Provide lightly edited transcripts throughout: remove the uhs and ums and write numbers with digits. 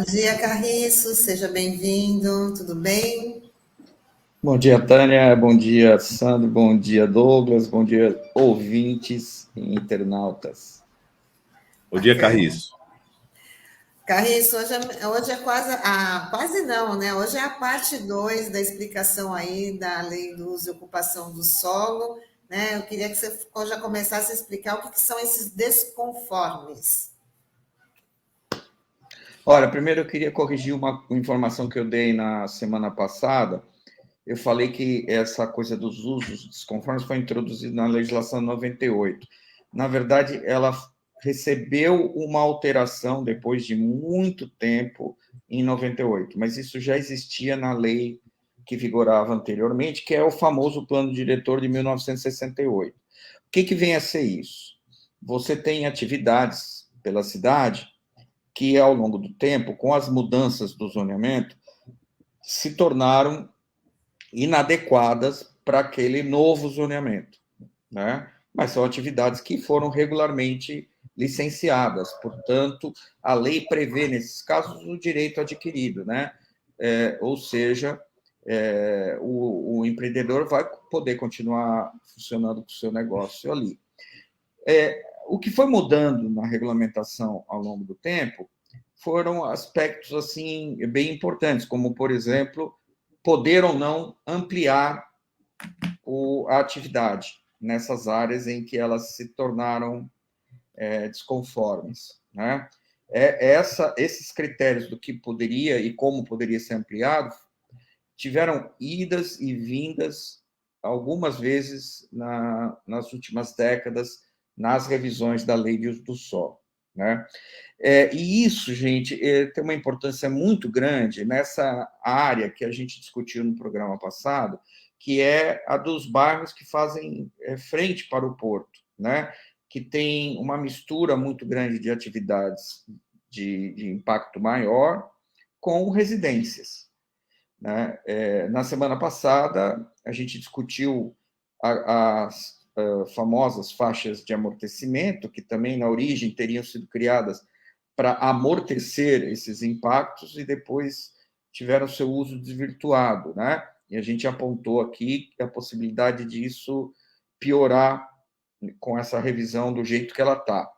Bom dia, Carriço, seja bem-vindo, tudo bem? Bom dia, Tânia. Bom dia, Sandro. Bom dia, Douglas. Bom dia, ouvintes e internautas. Bom dia, Bacana. Carriço. Carriço, hoje é quase não, né? Hoje é a parte 2 da explicação aí da lei do uso e ocupação do solo, né? Eu queria que você já começasse a explicar o que são esses desconformes. Olha, primeiro eu queria corrigir uma informação que eu dei na semana passada. Eu falei que essa coisa dos usos desconformes foi introduzida na legislação 98. Na verdade, ela recebeu uma alteração depois de muito tempo em 98, mas isso já existia na lei que vigorava anteriormente, que é o famoso Plano Diretor de 1968. O que vem a ser isso? Você tem atividades pela cidade que, ao longo do tempo, com as mudanças do zoneamento, se tornaram inadequadas para aquele novo zoneamento, né? Mas são atividades que foram regularmente licenciadas, portanto, a lei prevê, nesses casos, o direito adquirido, né? Ou seja, o empreendedor vai poder continuar funcionando com o seu negócio ali. O que foi mudando na regulamentação ao longo do tempo foram aspectos assim bem importantes, como, por exemplo, poder ou não ampliar a atividade nessas áreas em que elas se tornaram desconformes, né? Esses critérios do que poderia e como poderia ser ampliado tiveram idas e vindas algumas vezes nas últimas décadas nas revisões da lei de uso do solo, né? E isso, gente, tem uma importância muito grande nessa área que a gente discutiu no programa passado, que é a dos bairros que fazem frente para o porto, né? Que tem uma mistura muito grande de atividades de impacto maior com residências, né? Na semana passada, a gente discutiu as famosas faixas de amortecimento, que também, na origem, teriam sido criadas para amortecer esses impactos e depois tiveram seu uso desvirtuado, né? E a gente apontou aqui a possibilidade disso piorar com essa revisão do jeito que ela está.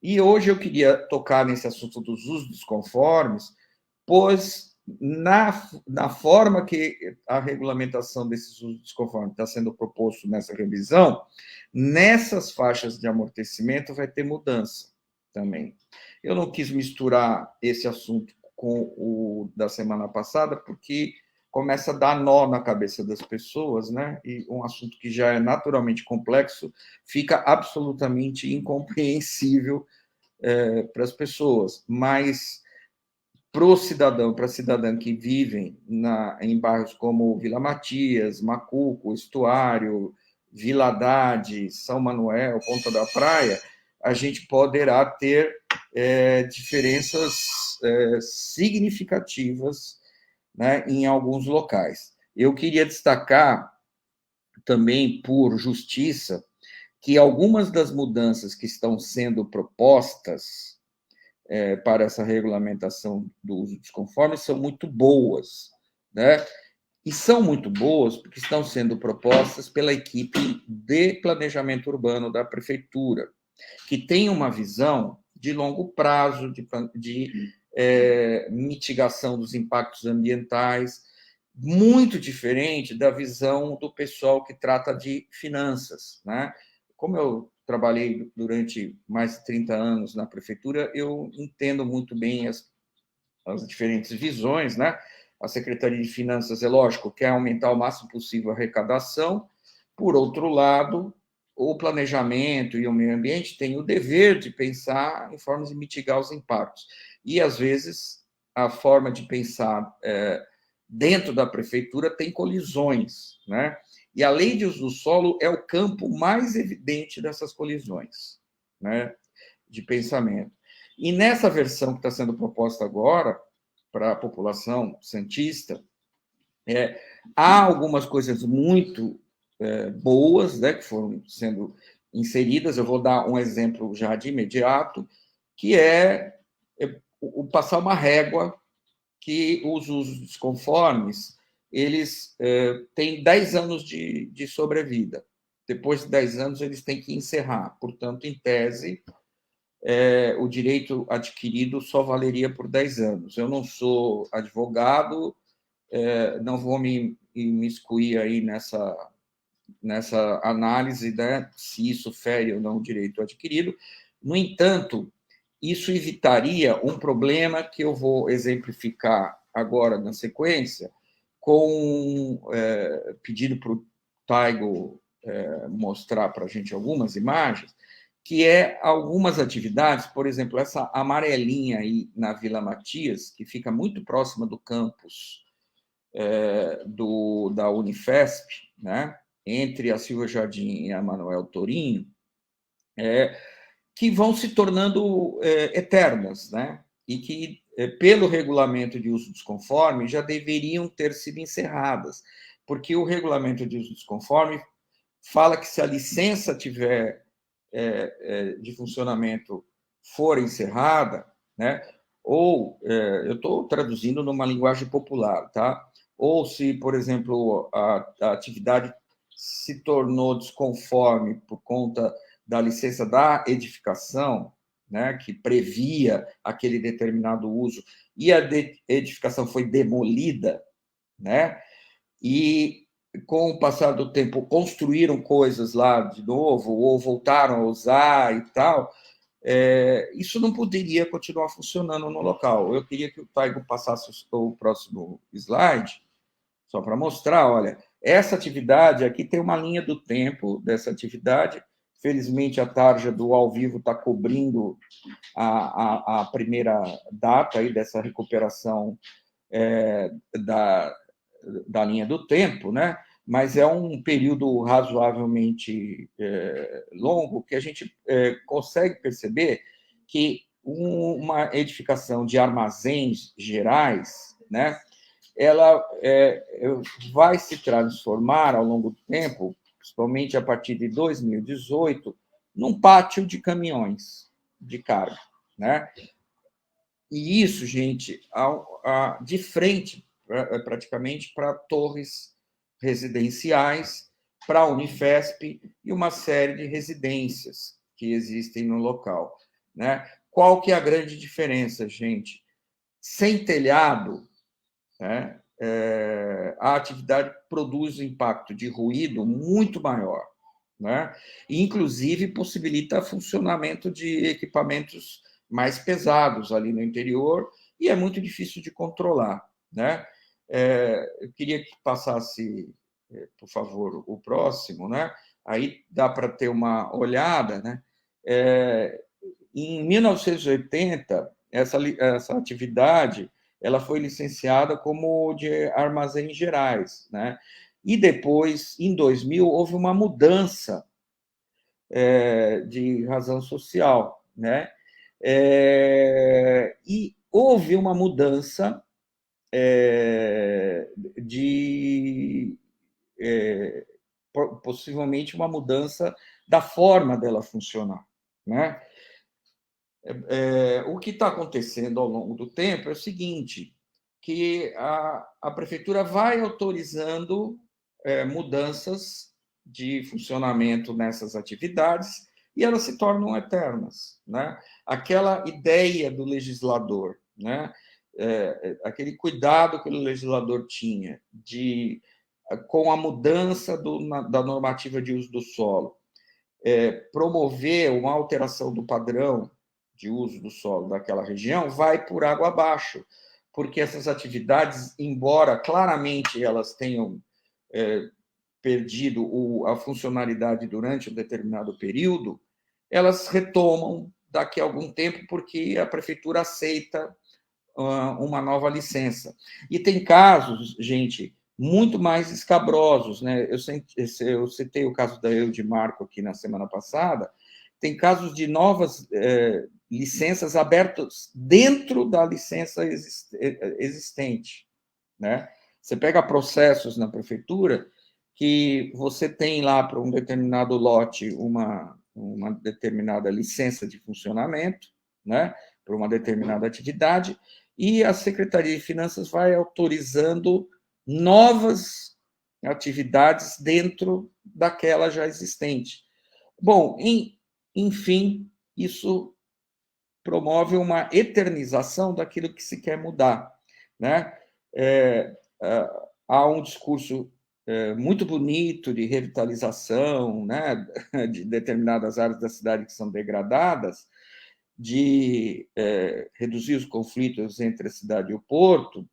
E hoje eu queria tocar nesse assunto dos usos desconformes, pois na forma que a regulamentação desses usos desconformes está sendo proposto nessa revisão, nessas faixas de amortecimento vai ter mudança também. Eu não quis misturar esse assunto com o da semana passada, porque começa a dar nó na cabeça das pessoas, né? E um assunto que já é naturalmente complexo fica absolutamente incompreensível para as pessoas. Mas para o cidadão, para a cidadã que vivem em bairros como Vila Matias, Macuco, Estuário, Vila Haddad, São Manuel, Ponta da Praia, a gente poderá ter diferenças significativas, né, em alguns locais. Eu queria destacar também, por justiça, que algumas das mudanças que estão sendo propostas para essa regulamentação do uso desconforme são muito boas, né? E são muito boas porque estão sendo propostas pela equipe de planejamento urbano da prefeitura, que tem uma visão de longo prazo, de mitigação dos impactos ambientais, muito diferente da visão do pessoal que trata de finanças, né? Como eu trabalhei durante mais de 30 anos na prefeitura, eu entendo muito bem as diferentes visões, né? A Secretaria de Finanças, é lógico, quer aumentar o máximo possível a arrecadação. Por outro lado, o planejamento e o meio ambiente têm o dever de pensar em formas de mitigar os impactos. E, às vezes, a forma de pensar dentro da prefeitura tem colisões, né? E a lei de uso do solo é o campo mais evidente dessas colisões, né, de pensamento. E nessa versão que está sendo proposta agora para a população santista, há algumas coisas muito boas, né, que foram sendo inseridas. Eu vou dar um exemplo já de imediato, que é passar uma régua que os usos desconformes eles têm 10 anos de sobrevida. Depois de 10 anos, eles têm que encerrar. Portanto, em tese, o direito adquirido só valeria por 10 anos. Eu não sou advogado, não vou me imiscuir aí nessa análise, né, se isso fere ou não o direito adquirido. No entanto, isso evitaria um problema que eu vou exemplificar agora na sequência, com pedido para o Taigo mostrar para a gente algumas imagens, que é algumas atividades, por exemplo, essa amarelinha aí na Vila Matias, que fica muito próxima do campus da Unifesp, né, entre a Silva Jardim e a Manuel Torinho, que vão se tornando eternas, né, e que, pelo regulamento de uso desconforme, já deveriam ter sido encerradas, porque o regulamento de uso desconforme fala que se a licença tiver de funcionamento for encerrada, né, ou eu estou traduzindo numa linguagem popular, tá? Ou se, por exemplo, a atividade se tornou desconforme por conta da licença da edificação, né, que previa aquele determinado uso, e a edificação foi demolida, né, e com o passar do tempo construíram coisas lá de novo, ou voltaram a usar e tal, isso não poderia continuar funcionando no local. Eu queria que o Taigo passasse o próximo slide, só para mostrar, olha, essa atividade aqui tem uma linha do tempo dessa atividade. Felizmente, a tarja do ao vivo está cobrindo a primeira data aí dessa recuperação da linha do tempo, né? Mas é um período razoavelmente longo que a gente consegue perceber que uma edificação de armazéns gerais, né, ela vai se transformar ao longo do tempo, principalmente a partir de 2018, num pátio de caminhões de carga, né? E isso, gente, de frente, praticamente, para torres residenciais, para a Unifesp e uma série de residências que existem no local, né? Qual que é a grande diferença, gente? Sem telhado, né, a atividade produz um impacto de ruído muito maior, né? E, inclusive, possibilita funcionamento de equipamentos mais pesados ali no interior e é muito difícil de controlar, né? Eu queria que passasse, por favor, o próximo, né? Aí dá para ter uma olhada, né? Em 1980, essa atividade ela foi licenciada como de armazéns gerais, né? E depois, em 2000, houve uma mudança de razão social, né? E houve uma mudança de possivelmente uma mudança da forma dela funcionar, né? O que está acontecendo ao longo do tempo é o seguinte, que a prefeitura vai autorizando mudanças de funcionamento nessas atividades e elas se tornam eternas, né? Aquela ideia do legislador, né? Aquele cuidado que o legislador tinha com a mudança da normativa de uso do solo, promover uma alteração do padrão de uso do solo daquela região, vai por água abaixo, porque essas atividades, embora claramente elas tenham perdido a funcionalidade durante um determinado período, elas retomam daqui a algum tempo porque a prefeitura aceita uma nova licença. E tem casos, gente, muito mais escabrosos, né? Eu citei o caso da Eudemarco aqui na semana passada, tem casos de novas licenças abertas dentro da licença existente, né? Você pega processos na prefeitura que você tem lá para um determinado lote uma determinada licença de funcionamento, né? por uma determinada atividade, e a Secretaria de Finanças vai autorizando novas atividades dentro daquela já existente. Bom, enfim, isso promove uma eternização daquilo que se quer mudar, né? Há um discurso muito bonito de revitalização, né, de determinadas áreas da cidade que são degradadas, de reduzir os conflitos entre a cidade e o porto,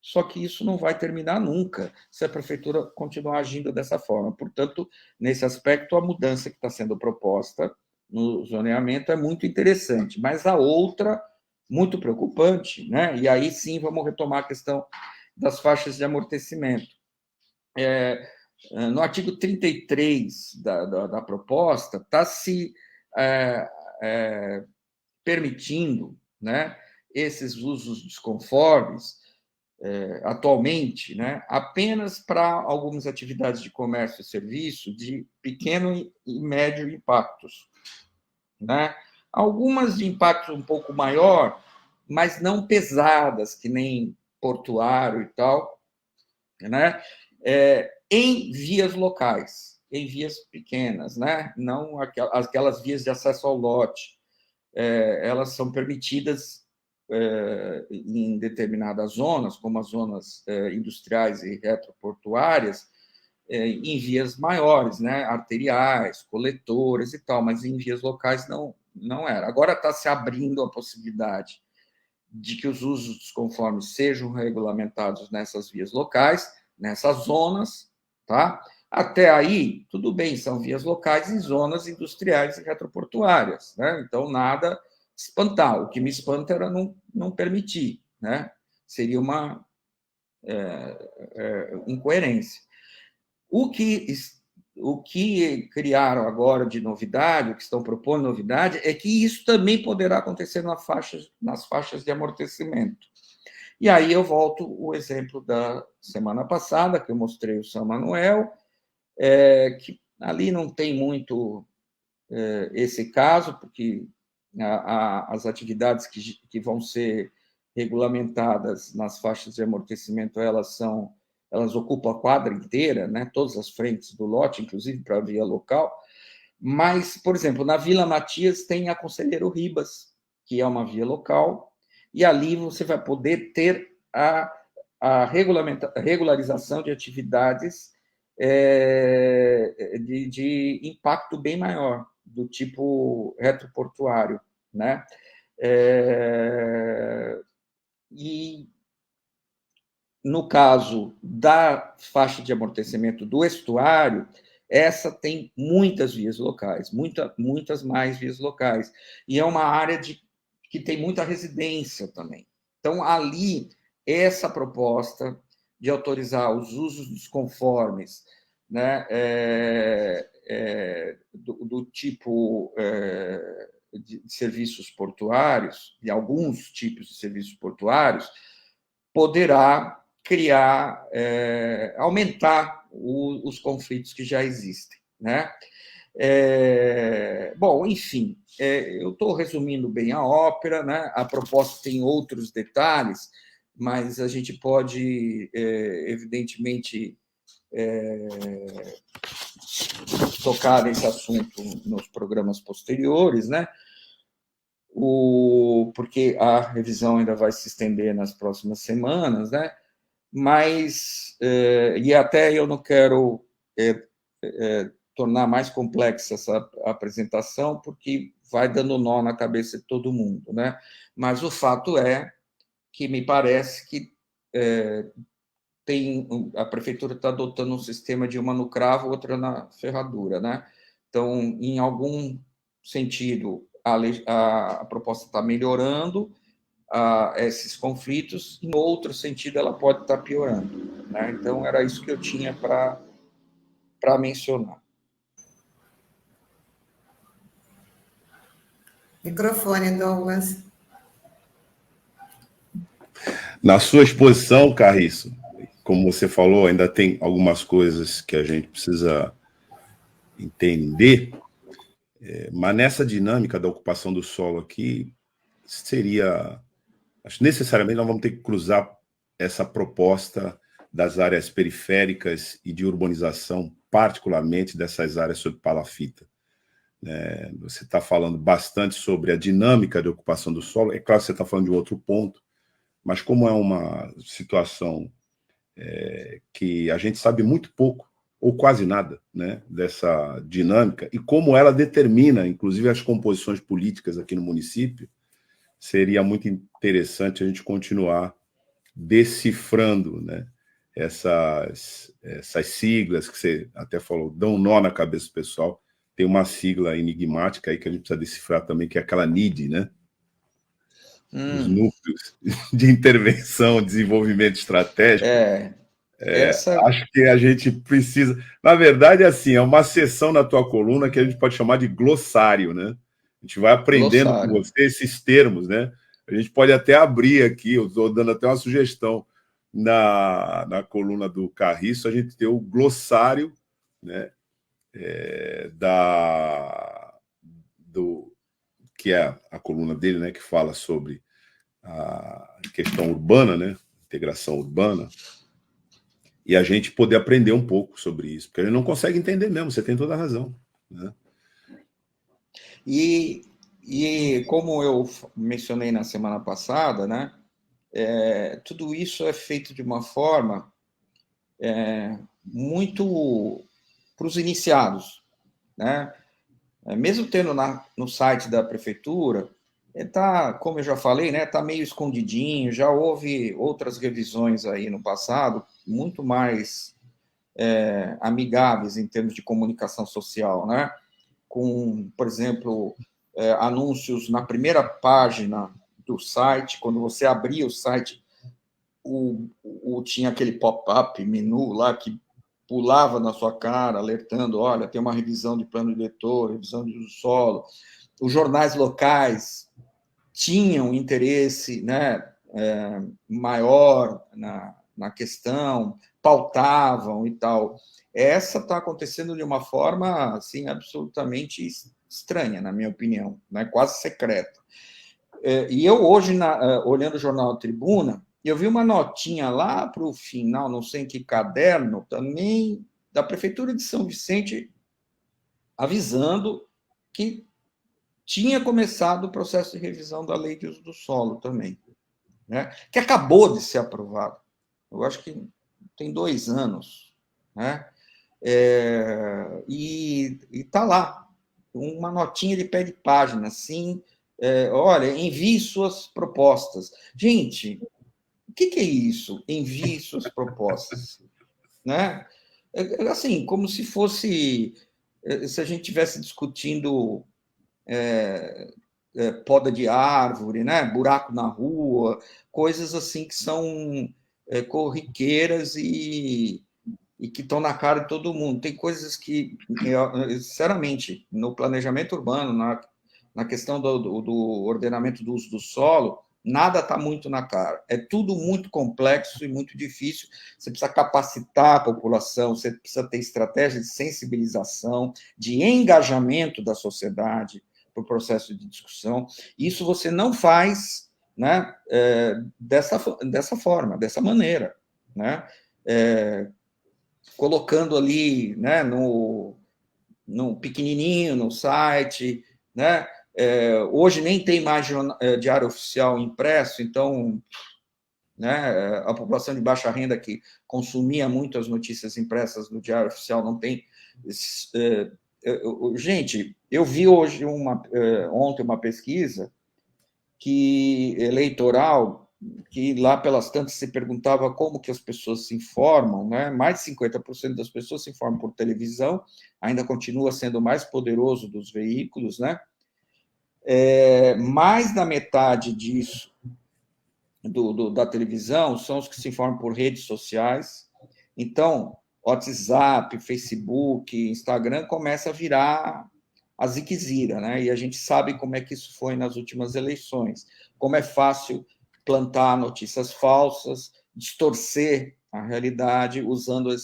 só que isso não vai terminar nunca se a prefeitura continuar agindo dessa forma. Portanto, nesse aspecto, a mudança que está sendo proposta no zoneamento é muito interessante, mas a outra, muito preocupante, né? E aí sim vamos retomar a questão das faixas de amortecimento. No artigo 33 da proposta, está se permitindo, né, esses usos desconformes, atualmente, né, apenas para algumas atividades de comércio e serviço de pequeno e médio impactos, né? Algumas de impacto um pouco maior, mas não pesadas, que nem portuário e tal, né? Em vias locais, em vias pequenas, né? Não aquelas vias de acesso ao lote. Elas são permitidas em determinadas zonas, como as zonas industriais e retroportuárias, em vias maiores, né, arteriais, coletoras e tal, mas em vias locais não era. Agora está se abrindo a possibilidade de que os usos desconformes sejam regulamentados nessas vias locais, nessas zonas, tá? Até aí, tudo bem, são vias locais em zonas industriais e retroportuárias, né? Então, nada espantar. O que me espanta era não permitir, né? Seria uma incoerência. O que criaram agora de novidade, o que estão propondo novidade, é que isso também poderá acontecer nas faixas de amortecimento. E aí eu volto o exemplo da semana passada, que eu mostrei o São Manuel, que ali não tem muito esse caso, porque as atividades que vão ser regulamentadas nas faixas de amortecimento, elas ocupam a quadra inteira, né, todas as frentes do lote, inclusive para a via local. Mas, por exemplo, na Vila Matias tem a Conselheiro Ribas, que é uma via local, e ali você vai poder ter a regularização de atividades de impacto bem maior, do tipo retroportuário, né? E no caso da faixa de amortecimento do estuário, essa tem muitas vias locais, muitas mais vias locais, e é uma área que tem muita residência também. Então, ali, essa proposta de autorizar os usos desconformes, né, do tipo de serviços portuários, de alguns tipos de serviços portuários, poderá criar, aumentar os conflitos que já existem, né? Bom, enfim, eu estou resumindo bem a ópera, né? A proposta tem outros detalhes, mas a gente pode, evidentemente, tocar nesse assunto nos programas posteriores, né? Porque a revisão ainda vai se estender nas próximas semanas, né? Mas, e até eu não quero tornar mais complexa essa apresentação, porque vai dando nó na cabeça de todo mundo, né? Mas o fato é que me parece que a prefeitura está adotando um sistema de uma no cravo, outra na ferradura, né? Então, em algum sentido, a proposta está melhorando esses conflitos, em outro sentido, ela pode estar piorando, né? Então, era isso que eu tinha para mencionar. Microfone, Douglas. Na sua exposição, Carriço, como você falou, ainda tem algumas coisas que a gente precisa entender, mas nessa dinâmica da ocupação do solo aqui, seria... Acho que necessariamente nós vamos ter que cruzar essa proposta das áreas periféricas e de urbanização, particularmente dessas áreas sob palafita. Você está falando bastante sobre a dinâmica de ocupação do solo. É claro que você está falando de outro ponto, mas como é uma situação que a gente sabe muito pouco, ou quase nada, né, dessa dinâmica, e como ela determina, inclusive, as composições políticas aqui no município, seria muito interessante a gente continuar decifrando, né, essas siglas que você até falou, dão um nó na cabeça do pessoal. Tem uma sigla enigmática aí que a gente precisa decifrar também, que é aquela NID, né? Os núcleos de intervenção, desenvolvimento estratégico. Acho que a gente precisa... Na verdade, assim, é uma seção na tua coluna que a gente pode chamar de glossário, né? A gente vai aprendendo com você esses termos, né? A gente pode até abrir aqui, eu estou dando até uma sugestão na coluna do Carriço, a gente ter o glossário, né? Que é a coluna dele, né? Que fala sobre a questão urbana, né? Integração urbana. E a gente poder aprender um pouco sobre isso, porque a gente não consegue entender mesmo, você tem toda a razão, né? E como eu mencionei na semana passada, né, tudo isso é feito de uma forma muito para os iniciados, né? Mesmo tendo no site da prefeitura, tá, como eu já falei, né, tá meio escondidinho, já houve outras revisões aí no passado, muito mais amigáveis em termos de comunicação social, né? Com, por exemplo, anúncios na primeira página do site, quando você abria o site, tinha aquele pop-up menu lá que pulava na sua cara, alertando, olha, tem uma revisão de plano diretor, revisão do solo. Os jornais locais tinham interesse, né, maior na questão, pautavam e tal. Essa está acontecendo de uma forma assim, absolutamente estranha, na minha opinião, né, quase secreta. E eu hoje, olhando o jornal Tribuna, eu vi uma notinha lá para o final, não sei em que caderno, também da Prefeitura de São Vicente, avisando que tinha começado o processo de revisão da lei de uso do solo também, né? Que acabou de ser aprovado. Eu acho que tem 2 anos, né? E está lá, uma notinha de pé de página, assim, olha, envie suas propostas. Gente, o que é isso? Envie suas propostas, né? Assim, como se fosse, se a gente estivesse discutindo poda de árvore, né? Buraco na rua, coisas assim que são corriqueiras e que estão na cara de todo mundo. Tem coisas que, sinceramente, no planejamento urbano, na questão do ordenamento do uso do solo, nada está muito na cara. É tudo muito complexo e muito difícil. Você precisa capacitar a população, você precisa ter estratégia de sensibilização, de engajamento da sociedade para o processo de discussão. Isso você não faz, né, dessa forma, dessa maneira, né? Colocando ali, né, no pequenininho, no site, né? Hoje nem tem mais diário oficial impresso, então, né, a população de baixa renda que consumia muito as notícias impressas do diário oficial não tem. Gente, eu vi ontem uma pesquisa eleitoral que lá pelas tantas se perguntava como que as pessoas se informam, né? Mais de 50% das pessoas se informam por televisão, ainda continua sendo o mais poderoso dos veículos, né? Mais da metade disso, da televisão, são os que se informam por redes sociais. Então, WhatsApp, Facebook, Instagram começa a virar a ziquezira, né? E a gente sabe como é que isso foi nas últimas eleições, como é fácil plantar notícias falsas, distorcer a realidade usando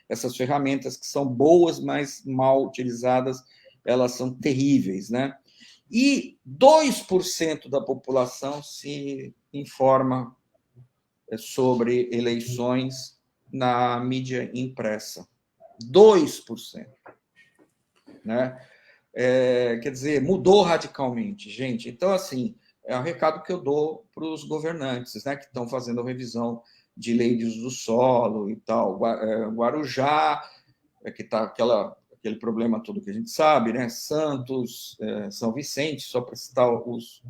essas ferramentas que são boas, mas mal utilizadas, elas são terríveis, né? E 2% da população se informa sobre eleições na mídia impressa. 2%. Né? Quer dizer, mudou radicalmente, gente. Então, assim, é um recado que eu dou para os governantes, né, que estão fazendo a revisão de lei de uso do solo e tal. Guarujá, que está aquele problema todo que a gente sabe, né? Santos, São Vicente, só para citar os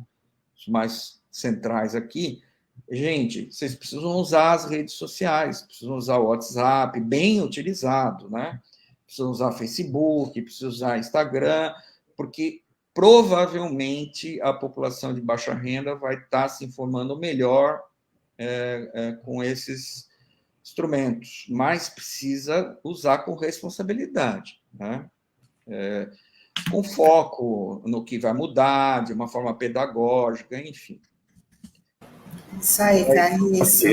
mais centrais aqui. Gente, vocês precisam usar as redes sociais, precisam usar o WhatsApp, bem utilizado, né? Precisam usar Facebook, precisam usar Instagram, porque provavelmente a população de baixa renda vai estar se informando melhor com esses instrumentos, mas precisa usar com responsabilidade, né? Com foco no que vai mudar, de uma forma pedagógica, enfim. Isso aí, Carriço.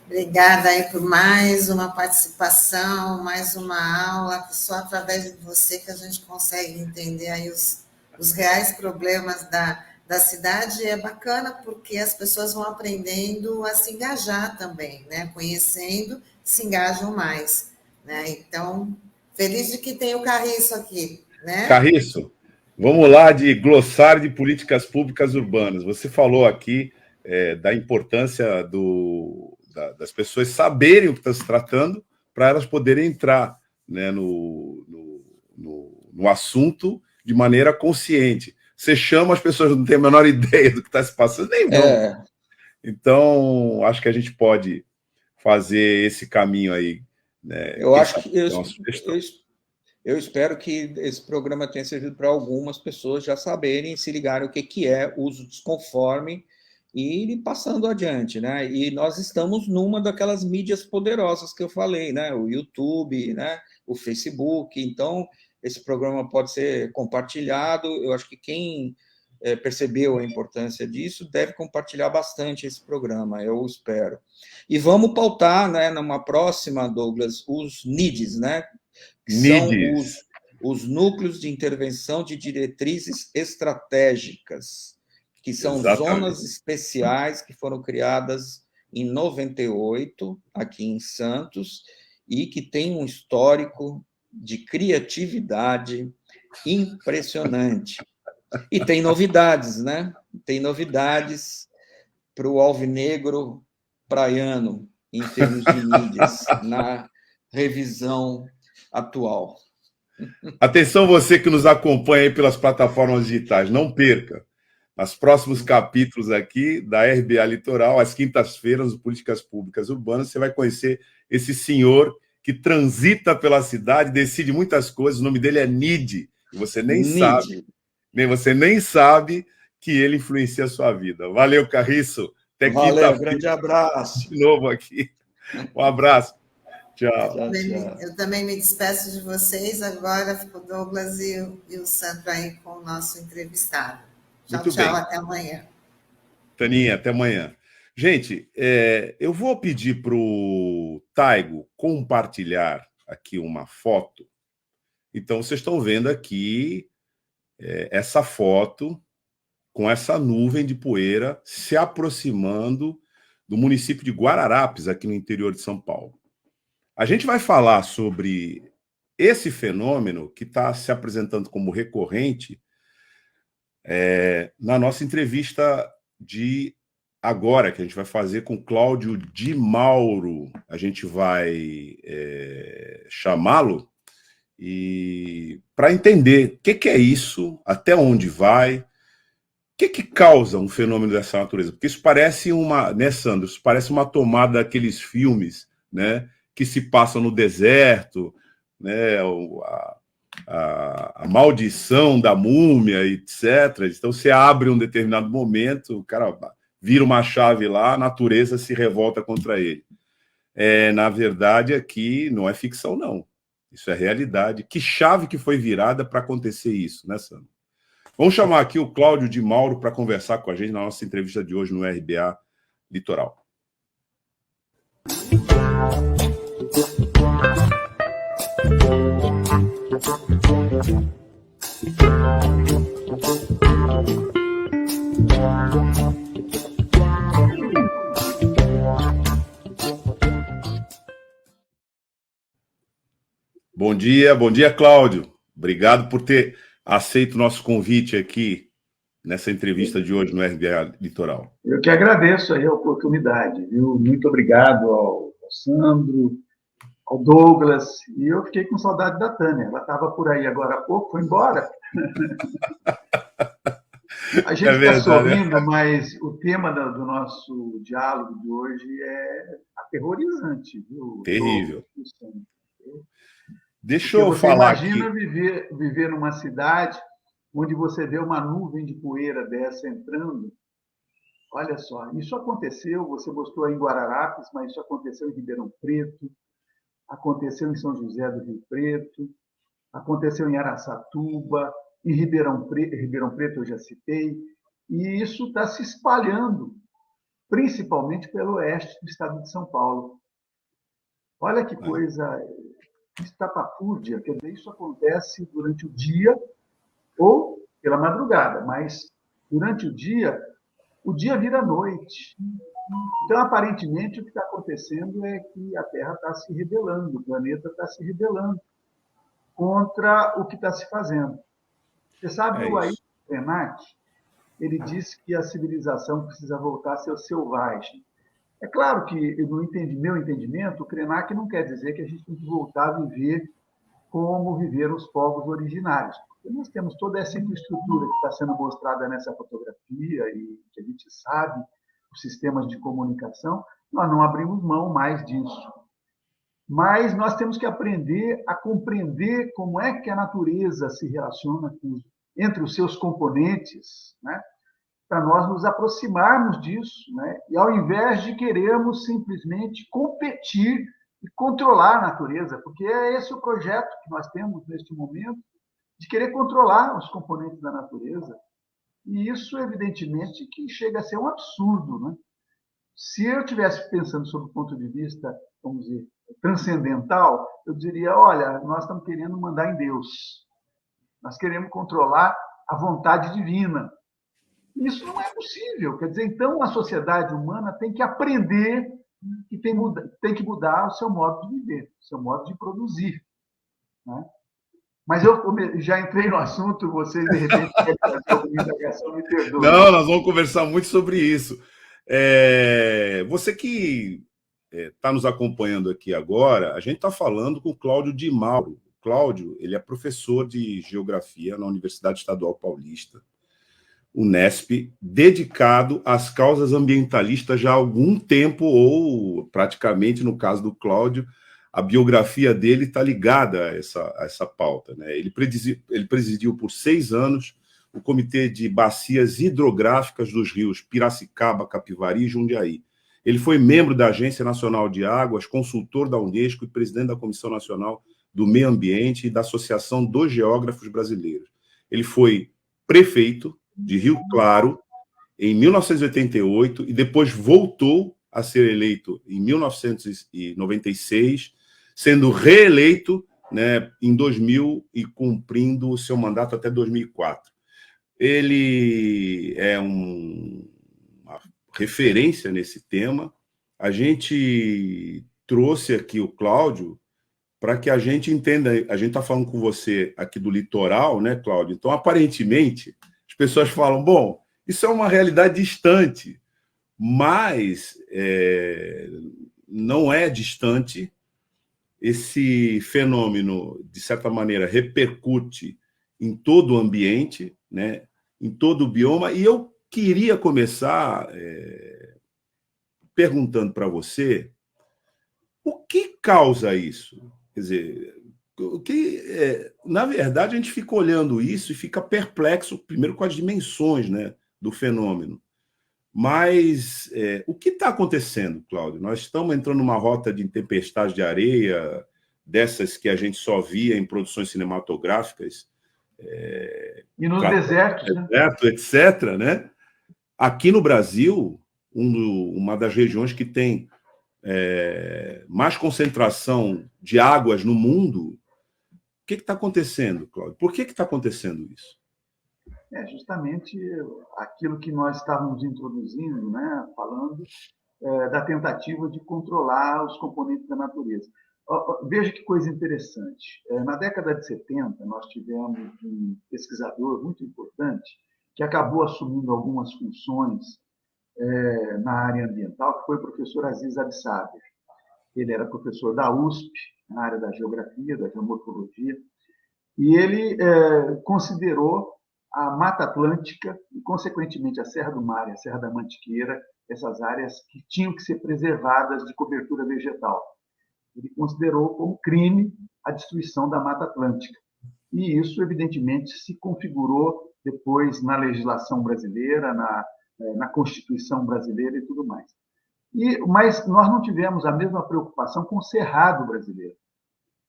Obrigada aí por mais uma participação, mais uma aula, que só através de você que a gente consegue entender aí os reais problemas da cidade. É bacana porque as pessoas vão aprendendo a se engajar também, né? Conhecendo, se engajam mais, né? Então, feliz de que tem o Carriço aqui, né? Carriço, vamos lá de glossário de políticas públicas urbanas. Você falou aqui da importância das pessoas saberem o que está se tratando para elas poderem entrar, né, no assunto de maneira consciente. Você chama, as pessoas não têm a menor ideia do que está se passando, nem vão. Então, acho que a gente pode fazer esse caminho aí. Né? Eu espero que esse programa tenha servido para algumas pessoas já saberem, se ligarem o que é uso desconforme e ir passando adiante, né? E nós estamos numa daquelas mídias poderosas que eu falei, né? O YouTube, né? O Facebook. Então, esse programa pode ser compartilhado. Eu acho que quem percebeu a importância disso deve compartilhar bastante esse programa, eu espero. E vamos pautar, né, numa próxima, Douglas, os NIDs, né? Que são os núcleos de intervenção de diretrizes estratégicas, que são zonas especiais que foram criadas em 98, aqui em Santos, e que tem um histórico de criatividade impressionante. E tem novidades, né? Tem novidades para o alvinegro praiano, em termos de mídias, na revisão atual. Atenção, você que nos acompanha aí pelas plataformas digitais, não perca. Nos próximos capítulos aqui da RBA Litoral, às quintas-feiras, Políticas Públicas Urbanas, você vai conhecer esse senhor que transita pela cidade, decide muitas coisas, o nome dele é NID, e você nem sabe que ele influencia a sua vida. Valeu, Carriço. Até quinta-feira. Grande abraço. De novo aqui. Um abraço. Tchau. Eu também me despeço de vocês. Agora fica o Douglas e o Sandro aí com o nosso entrevistado. Tchau, tchau. Até amanhã. Taninha, até amanhã. Gente, eu vou pedir para o Taigo compartilhar aqui uma foto. Então, vocês estão vendo aqui essa foto com essa nuvem de poeira se aproximando do município de Guararapes, aqui no interior de São Paulo. A gente vai falar sobre esse fenômeno que está se apresentando como recorrente na nossa entrevista de agora, que a gente vai fazer com Cláudio Di Mauro. A gente vai chamá-lo e para entender o que é isso, até onde vai, o que causa um fenômeno dessa natureza. Porque isso parece né, Sandro? Isso parece uma tomada daqueles filmes, né, que se passam no deserto, né, a maldição da múmia, etc. Então, você abre um determinado momento, o cara vira uma chave lá, a natureza se revolta contra ele. Na verdade, aqui não é ficção, não. Isso é realidade. Que chave que foi virada para acontecer isso, né, Sandro? Vamos chamar aqui o Cláudio Di Mauro para conversar com a gente na nossa entrevista de hoje no RBA Litoral. Bom dia, Cláudio. Obrigado por ter aceito o nosso convite aqui nessa entrevista de hoje no RBA Litoral. Eu que agradeço aí a oportunidade, viu? Muito obrigado ao Sandro, ao Douglas, e eu fiquei com saudade da Tânia. Ela estava por aí agora há pouco, foi embora. A gente está sorrindo, mas o tema do nosso diálogo de hoje é aterrorizante, viu? Terrível. Deixa Porque eu você falar imagina aqui. viver numa cidade onde você vê uma nuvem de poeira dessa entrando. Olha só, isso aconteceu, você mostrou aí em Guararapes, mas isso aconteceu em Ribeirão Preto, aconteceu em São José do Rio Preto, aconteceu em Araçatuba, em Ribeirão Preto eu já citei, e isso está se espalhando, principalmente pelo oeste do estado de São Paulo. Olha que coisa estapafúrdia, quer dizer, isso acontece durante o dia ou pela madrugada, mas durante o dia vira noite. Então, aparentemente, o que está acontecendo é que a Terra está se rebelando, o planeta está se rebelando contra o que está se fazendo. Você sabe, o Ayrton Krenak, ele disse que a civilização precisa voltar a ser selvagem. É claro que, no meu entendimento, o Krenak não quer dizer que a gente tem que voltar a viver como viveram os povos originários. Porque nós temos toda essa infraestrutura que está sendo mostrada nessa fotografia e que a gente sabe, os sistemas de comunicação, nós não abrimos mão mais disso. Mas nós temos que aprender a compreender como é que a natureza se relaciona entre os seus componentes, né? Para nós nos aproximarmos disso, né? E ao invés de querermos simplesmente competir e controlar a natureza, porque é esse o projeto que nós temos neste momento, de querer controlar os componentes da natureza. E isso, evidentemente, que chega a ser um absurdo, né? Se eu estivesse pensando sob o ponto de vista, vamos dizer, transcendental, eu diria, olha, nós estamos querendo mandar em Deus. Nós queremos controlar a vontade divina. Isso não é possível. Quer dizer, então a sociedade humana tem que aprender e tem que mudar o seu modo de viver, o seu modo de produzir. Né? Mas eu já entrei no assunto, vocês de repente querem fazer alguma indagação, me perdoem. Não, nós vamos conversar muito sobre isso. Você que está nos acompanhando aqui agora, a gente está falando com o Cláudio Di Mauro. O Cláudio, ele é professor de Geografia na Universidade Estadual Paulista, Unesp, dedicado às causas ambientalistas já há algum tempo, ou praticamente, no caso do Cláudio, a biografia dele está ligada a essa pauta. Né? Ele presidiu por 6 anos o Comitê de Bacias Hidrográficas dos rios Piracicaba, Capivari e Jundiaí. Ele foi membro da Agência Nacional de Águas, consultor da Unesco e presidente da Comissão Nacional do Meio Ambiente e da Associação dos Geógrafos Brasileiros. Ele foi prefeito de Rio Claro em 1988 e depois voltou a ser eleito em 1996, sendo reeleito, né, em 2000 e cumprindo o seu mandato até 2004. Ele é uma referência nesse tema. A gente trouxe aqui o Cláudio para que a gente entenda. A gente está falando com você aqui do litoral, né, Cláudio? Então, aparentemente, as pessoas falam, bom, isso é uma realidade distante, mas não é distante. Esse fenômeno, de certa maneira, repercute em todo o ambiente, né, em todo o bioma, e eu queria começar perguntando para você o que causa isso? Quer dizer, na verdade, a gente fica olhando isso e fica perplexo, primeiro com as dimensões, né, do fenômeno. Mas o que está acontecendo, Cláudio? Nós estamos entrando numa rota de tempestade de areia, dessas que a gente só via em produções cinematográficas. E nos desertos, né? Etc., né? Aqui no Brasil, uma das regiões que tem mais concentração de águas no mundo, o que está acontecendo, Cláudio? Por que está acontecendo isso? É justamente aquilo que nós estávamos introduzindo, né, falando da tentativa de controlar os componentes da natureza. Veja que coisa interessante. Na década de 70, nós tivemos um pesquisador muito importante que acabou assumindo algumas funções na área ambiental, que foi o professor Aziz Absaber. Ele era professor da USP, na área da geografia, da geomorfologia, e ele considerou a Mata Atlântica e, consequentemente, a Serra do Mar e a Serra da Mantiqueira, essas áreas que tinham que ser preservadas de cobertura vegetal. Ele considerou como crime a destruição da Mata Atlântica. E isso, evidentemente, se configurou depois na legislação brasileira, na Constituição brasileira e tudo mais. Mas nós não tivemos a mesma preocupação com o Cerrado brasileiro.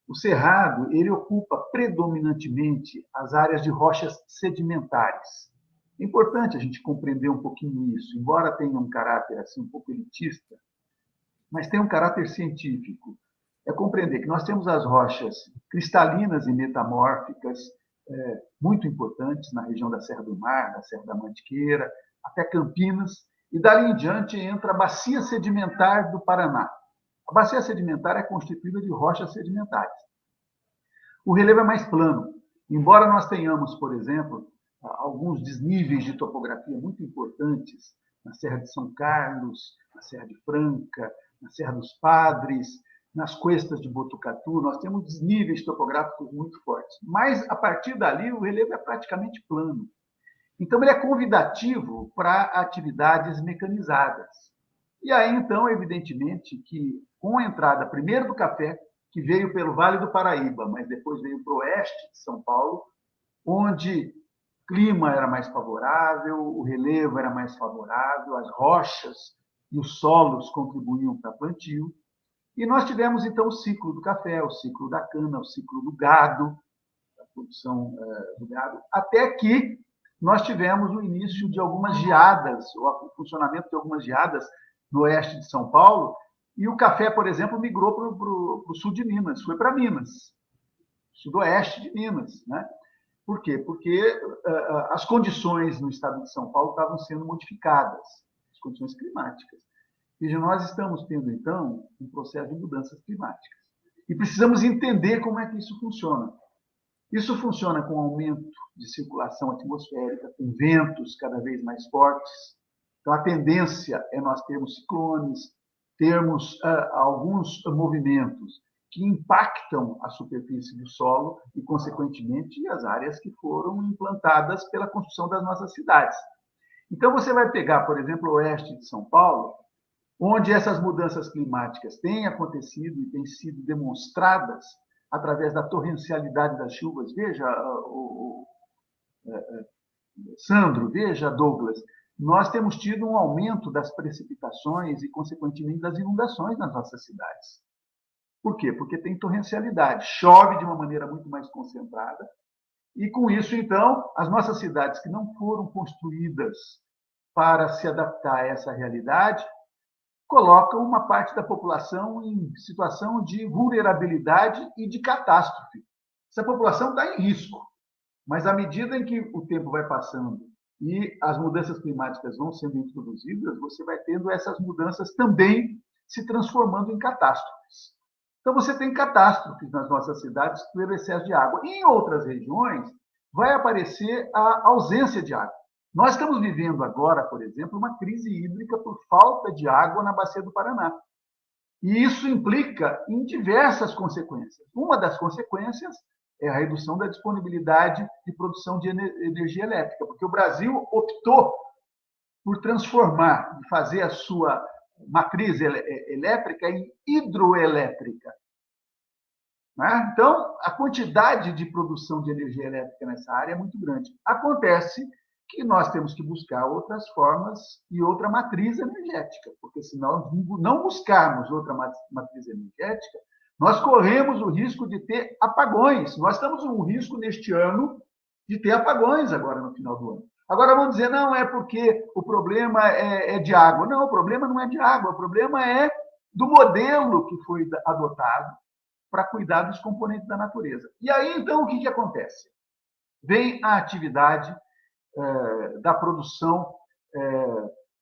O Cerrado ele ocupa predominantemente as áreas de rochas sedimentares. É importante a gente compreender um pouquinho isso, embora tenha um caráter assim um pouco elitista, mas tem um caráter científico. É compreender que nós temos as rochas cristalinas e metamórficas, muito importantes na região da Serra do Mar, da Serra da Mantiqueira, até Campinas, e dali em diante entra a bacia sedimentar do Paraná. A bacia sedimentar é constituída de rochas sedimentares. O relevo é mais plano. Embora nós tenhamos, por exemplo, alguns desníveis de topografia muito importantes na Serra de São Carlos, na Serra de Franca, na Serra dos Padres, nas cuestas de Botucatu, nós temos desníveis topográficos muito fortes. Mas, a partir dali, o relevo é praticamente plano. Então, ele é convidativo para atividades mecanizadas. E aí, então, evidentemente, que com a entrada, primeiro do café, que veio pelo Vale do Paraíba, mas depois veio para o oeste de São Paulo, onde o clima era mais favorável, o relevo era mais favorável, as rochas e os solos contribuíam para plantio. E nós tivemos, então, o ciclo do café, o ciclo da cana, o ciclo do gado, a produção do gado, até que nós tivemos o início de algumas geadas, o funcionamento de algumas geadas no oeste de São Paulo, e o café, por exemplo, migrou para o sul de Minas, foi para Minas, sudoeste de Minas. Né? Por quê? Porque as condições no estado de São Paulo estavam sendo modificadas, as condições climáticas. E nós estamos tendo, então, um processo de mudanças climáticas. E precisamos entender como é que isso funciona. Isso funciona com aumento de circulação atmosférica, com ventos cada vez mais fortes. Então, a tendência é nós termos ciclones, termos alguns movimentos que impactam a superfície do solo e, consequentemente, as áreas que foram implantadas pela construção das nossas cidades. Então, você vai pegar, por exemplo, o oeste de São Paulo, onde essas mudanças climáticas têm acontecido e têm sido demonstradas através da torrencialidade das chuvas. Veja, Sandro, veja, Douglas, nós temos tido um aumento das precipitações e, consequentemente, das inundações nas nossas cidades. Por quê? Porque tem torrencialidade, chove de uma maneira muito mais concentrada, e com isso, então, as nossas cidades que não foram construídas para se adaptar a essa realidade, colocam uma parte da população em situação de vulnerabilidade e de catástrofe. Essa população está em risco, mas à medida em que o tempo vai passando e as mudanças climáticas vão sendo introduzidas, você vai tendo essas mudanças também se transformando em catástrofes. Então, você tem catástrofes nas nossas cidades pelo excesso de água. Em outras regiões, vai aparecer a ausência de água. Nós estamos vivendo agora, por exemplo, uma crise hídrica por falta de água na Bacia do Paraná. E isso implica em diversas consequências. Uma das consequências é a redução da disponibilidade de produção de energia elétrica, porque o Brasil optou por transformar, de fazer a sua matriz elétrica em hidroelétrica. Então, a quantidade de produção de energia elétrica nessa área é muito grande. Acontece que nós temos que buscar outras formas e outra matriz energética, porque se nós não buscarmos outra matriz energética, nós corremos o risco de ter apagões. Nós estamos um risco neste ano de ter apagões agora no final do ano. Agora vamos dizer, não, é porque o problema é de água. Não, o problema não é de água, o problema é do modelo que foi adotado para cuidar dos componentes da natureza. E aí, então, o que acontece? Vem a atividade da produção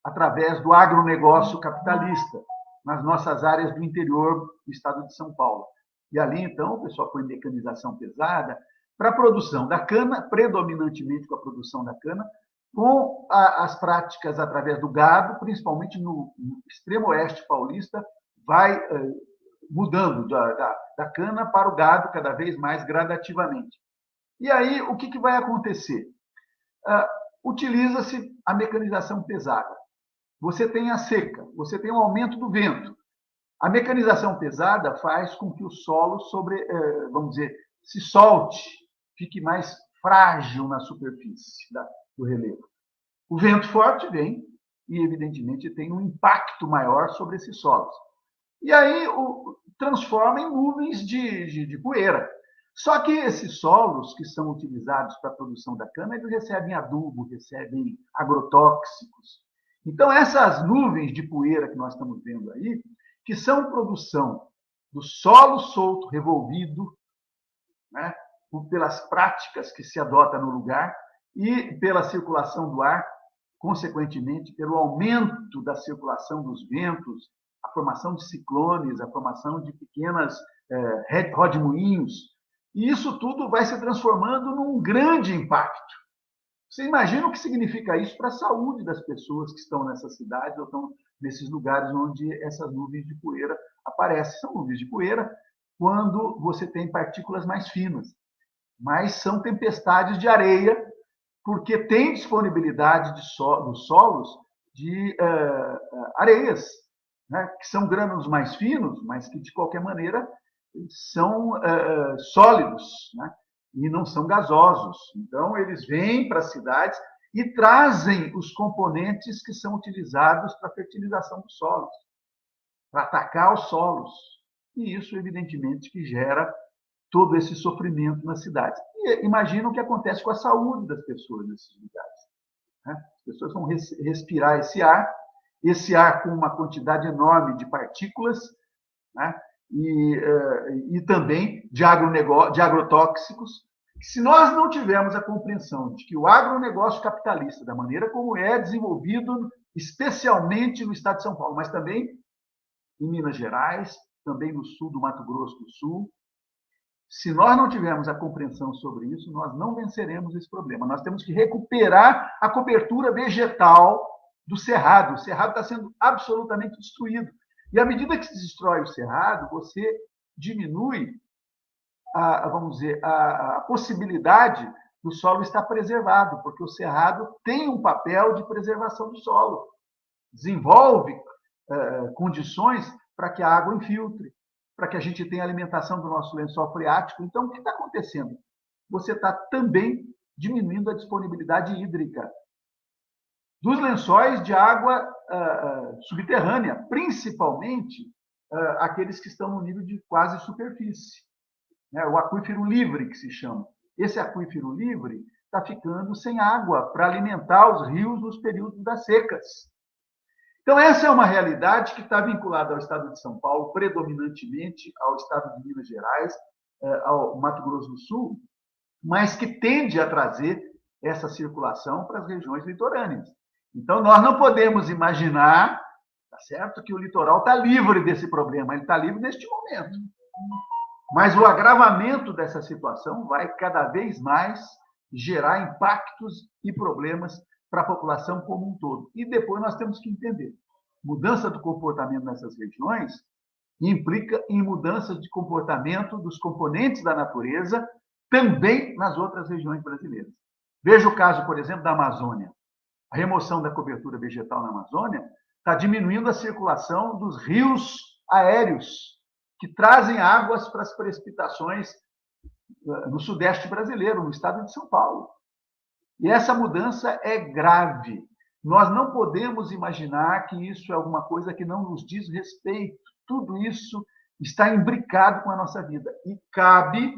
através do agronegócio capitalista nas nossas áreas do interior do estado de São Paulo. E ali, então, o pessoal põe mecanização pesada para a produção da cana, predominantemente com a produção da cana, com as práticas através do gado, principalmente no extremo oeste paulista, vai mudando da cana para o gado cada vez mais gradativamente. E aí, o que vai acontecer? Utiliza-se a mecanização pesada. Você tem a seca, você tem um aumento do vento. A mecanização pesada faz com que o solo vamos dizer, se solte, fique mais frágil na superfície do relevo. O vento forte vem e, evidentemente, tem um impacto maior sobre esses solos. E aí transforma em nuvens de poeira. Só que esses solos que são utilizados para a produção da cana, eles recebem adubo, recebem agrotóxicos. Então, essas nuvens de poeira que nós estamos vendo aí, que são produção do solo solto, revolvido, né, pelas práticas que se adota no lugar e pela circulação do ar, consequentemente, pelo aumento da circulação dos ventos, a formação de ciclones, a formação de pequenas redemoinhos, e isso tudo vai se transformando num grande impacto. Você imagina o que significa isso para a saúde das pessoas que estão nessas cidades ou estão nesses lugares onde essas nuvens de poeira aparecem. São nuvens de poeira quando você tem partículas mais finas, mas são tempestades de areia, porque tem disponibilidade dos solos de areias, né, que são grânulos mais finos, mas que, de qualquer maneira, são sólidos, né, e não são gasosos. Então, eles vêm para as cidades e trazem os componentes que são utilizados para a fertilização dos solos, para atacar os solos. E isso, evidentemente, que gera todo esse sofrimento nas cidades. E imagina o que acontece com a saúde das pessoas nesses lugares. Né? As pessoas vão respirar esse ar com uma quantidade enorme de partículas, né? E também de agrotóxicos. Se nós não tivermos a compreensão de que o agronegócio capitalista, da maneira como é desenvolvido, especialmente no estado de São Paulo, mas também em Minas Gerais, também no sul do Mato Grosso do Sul, se nós não tivermos a compreensão sobre isso, nós não venceremos esse problema. Nós temos que recuperar a cobertura vegetal do cerrado. O cerrado está sendo absolutamente destruído. E à medida que se destrói o cerrado, você diminui vamos dizer, a possibilidade do solo estar preservado, porque o cerrado tem um papel de preservação do solo. Desenvolve condições para que a água infiltre, para que a gente tenha alimentação do nosso lençol freático. Então, o que está acontecendo? Você está também diminuindo a disponibilidade hídrica dos lençóis de água subterrânea, principalmente aqueles que estão no nível de quase superfície. O aquífero livre, que se chama. Esse aquífero livre está ficando sem água para alimentar os rios nos períodos das secas. Então, essa é uma realidade que está vinculada ao estado de São Paulo, predominantemente ao estado de Minas Gerais, ao Mato Grosso do Sul, mas que tende a trazer essa circulação para as regiões litorâneas. Então, nós não podemos imaginar, tá certo, que o litoral está livre desse problema, ele está livre neste momento. Mas o agravamento dessa situação vai cada vez mais gerar impactos e problemas para a população como um todo. E depois nós temos que entender, mudança do comportamento nessas regiões implica em mudança de comportamento dos componentes da natureza também nas outras regiões brasileiras. Veja o caso, por exemplo, da Amazônia. A remoção da cobertura vegetal na Amazônia está diminuindo a circulação dos rios aéreos, que trazem águas para as precipitações no sudeste brasileiro, no estado de São Paulo. E essa mudança é grave. Nós não podemos imaginar que isso é alguma coisa que não nos diz respeito. Tudo isso está imbricado com a nossa vida. E cabe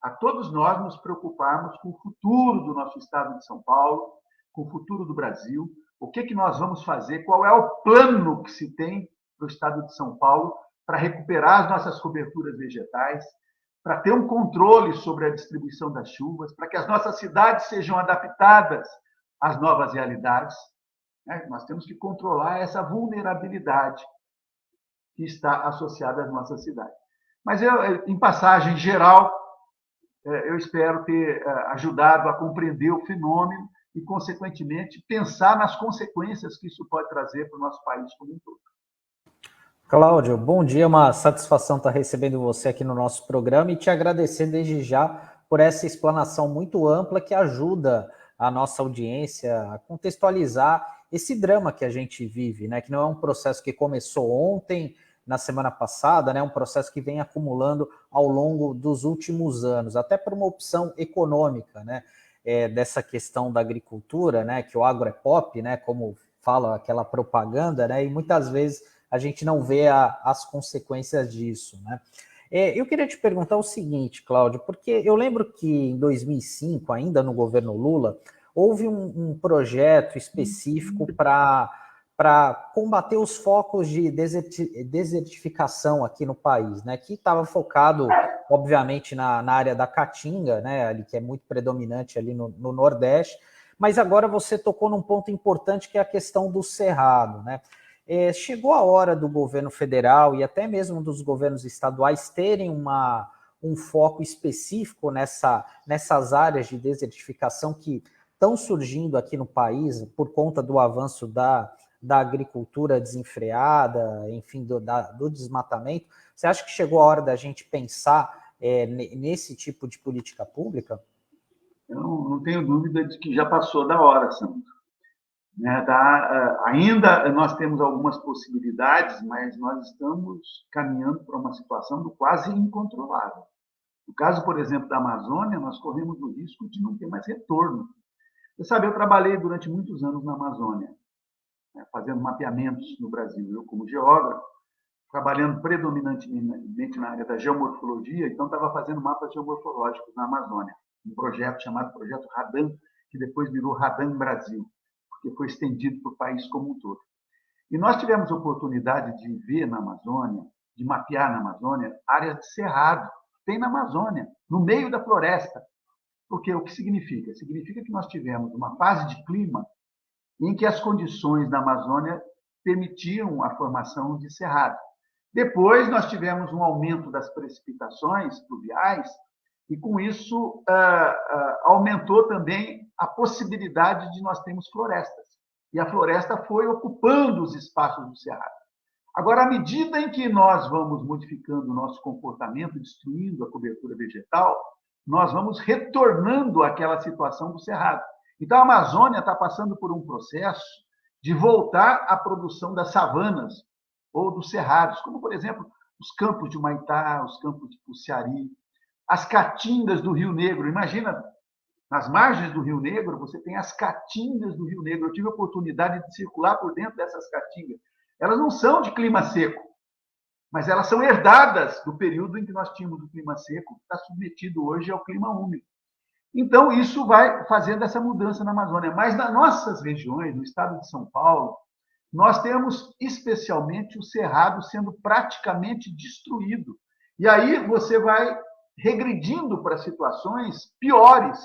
a todos nós nos preocuparmos com o futuro do nosso estado de São Paulo, com o futuro do Brasil, o que nós vamos fazer, qual é o plano que se tem para o estado de São Paulo para recuperar as nossas coberturas vegetais, para ter um controle sobre a distribuição das chuvas, para que as nossas cidades sejam adaptadas às novas realidades. Nós temos que controlar essa vulnerabilidade que está associada às nossas cidades. Mas, em passagem geral, eu espero ter ajudado a compreender o fenômeno e, consequentemente, pensar nas consequências que isso pode trazer para o nosso país como um todo. Cláudio, bom dia, uma satisfação estar recebendo você aqui no nosso programa e te agradecer desde já por essa explanação muito ampla que ajuda a nossa audiência a contextualizar esse drama que a gente vive, né? Que não é um processo que começou ontem, na semana passada, né? Um processo que vem acumulando ao longo dos últimos anos, até por uma opção econômica, né? Dessa questão da agricultura, né? Que o agro é pop, né? Como fala aquela propaganda, né? E muitas vezes a gente não vê as consequências disso, né? Eu queria te perguntar o seguinte, Cláudio, porque eu lembro que em 2005, ainda no governo Lula, houve um projeto específico para combater os focos de desertificação aqui no país, né? Que estava focado, obviamente, na área da Caatinga, né? Ali, que é muito predominante ali no Nordeste, mas agora você tocou num ponto importante que é a questão do Cerrado, né? Chegou a hora do governo federal e até mesmo dos governos estaduais terem um foco específico nessas áreas de desertificação que estão surgindo aqui no país por conta do avanço da agricultura desenfreada, enfim, do desmatamento. Você acha que chegou a hora da gente pensar nesse tipo de política pública? Eu não tenho dúvida de que já passou da hora, Sandro. Ainda nós temos algumas possibilidades, mas nós estamos caminhando para uma situação do quase incontrolável. No caso, por exemplo, da Amazônia, nós corremos o risco de não ter mais retorno. Você sabe, eu trabalhei durante muitos anos na Amazônia, fazendo mapeamentos no Brasil. Eu, como geógrafo, trabalhando predominantemente na área da geomorfologia, então estava fazendo mapas geomorfológicos na Amazônia, um projeto chamado Projeto Radan, que depois virou Radan Brasil, que foi estendido para o país como um todo. E nós tivemos a oportunidade de ver na Amazônia, de mapear na Amazônia, áreas de cerrado. Tem na Amazônia, no meio da floresta. Porque o que significa? Significa que nós tivemos uma fase de clima em que as condições da Amazônia permitiam a formação de cerrado. Depois, nós tivemos um aumento das precipitações pluviais e, com isso, aumentou também a possibilidade de nós termos florestas. E a floresta foi ocupando os espaços do cerrado. Agora, à medida em que nós vamos modificando o nosso comportamento, destruindo a cobertura vegetal, nós vamos retornando àquela situação do cerrado. Então, a Amazônia está passando por um processo de voltar à produção das savanas ou dos cerrados, como, por exemplo, os campos de Humaitá, os campos de Puciari, as caatingas do Rio Negro. Imagina, nas margens do Rio Negro, você tem as caatingas do Rio Negro. Eu tive a oportunidade de circular por dentro dessas caatingas. Elas não são de clima seco, mas elas são herdadas do período em que nós tínhamos o clima seco, que está submetido hoje ao clima úmido. Então, isso vai fazendo essa mudança na Amazônia. Mas nas nossas regiões, no estado de São Paulo, nós temos especialmente o cerrado sendo praticamente destruído. E aí você vai regredindo para situações piores.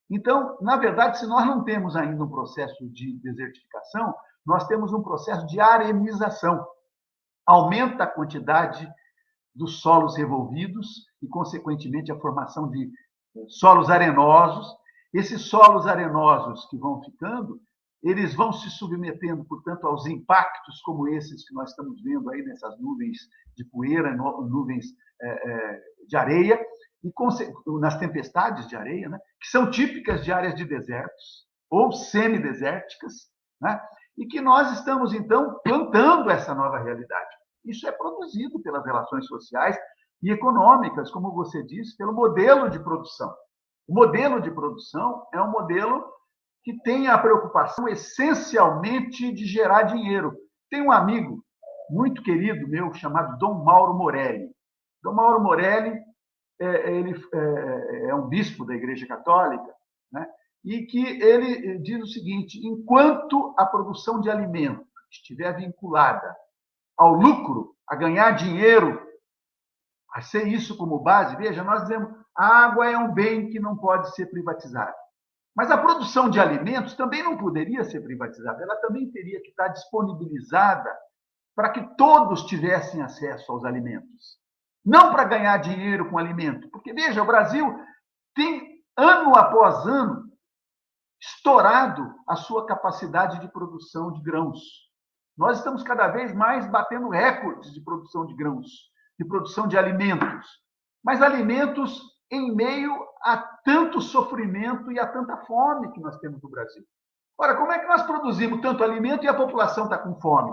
Então, na verdade, se nós não temos ainda um processo de desertificação, nós temos um processo de arenização. Aumenta a quantidade dos solos revolvidos e, consequentemente, a formação de solos arenosos. Esses solos arenosos que vão ficando, eles vão se submetendo, portanto, aos impactos como esses que nós estamos vendo aí nessas nuvens de poeira, nuvens de areia, e nas tempestades de areia, né, que são típicas de áreas de desertos ou semidesérticas, né, e que nós estamos, então, plantando essa nova realidade. Isso é produzido pelas relações sociais e econômicas, como você disse, pelo modelo de produção. O modelo de produção é um modelo que tem a preocupação essencialmente de gerar dinheiro. Tem um amigo muito querido meu chamado Dom Mauro Morelli. Dom Mauro Morelli ele é um bispo da Igreja Católica, né? E que ele diz o seguinte: enquanto a produção de alimento estiver vinculada ao lucro, a ganhar dinheiro, a ser isso como base, veja, nós dizemos a água é um bem que não pode ser privatizado. Mas a produção de alimentos também não poderia ser privatizada, ela também teria que estar disponibilizada para que todos tivessem acesso aos alimentos. não para ganhar dinheiro com alimento. Porque, veja, o Brasil tem, ano após ano, estourado a sua capacidade de produção de grãos. Nós estamos cada vez mais batendo recordes de produção de grãos, de produção de alimentos. Mas alimentos em meio a tanto sofrimento e a tanta fome que nós temos no Brasil. Ora, como é que nós produzimos tanto alimento e a população está com fome?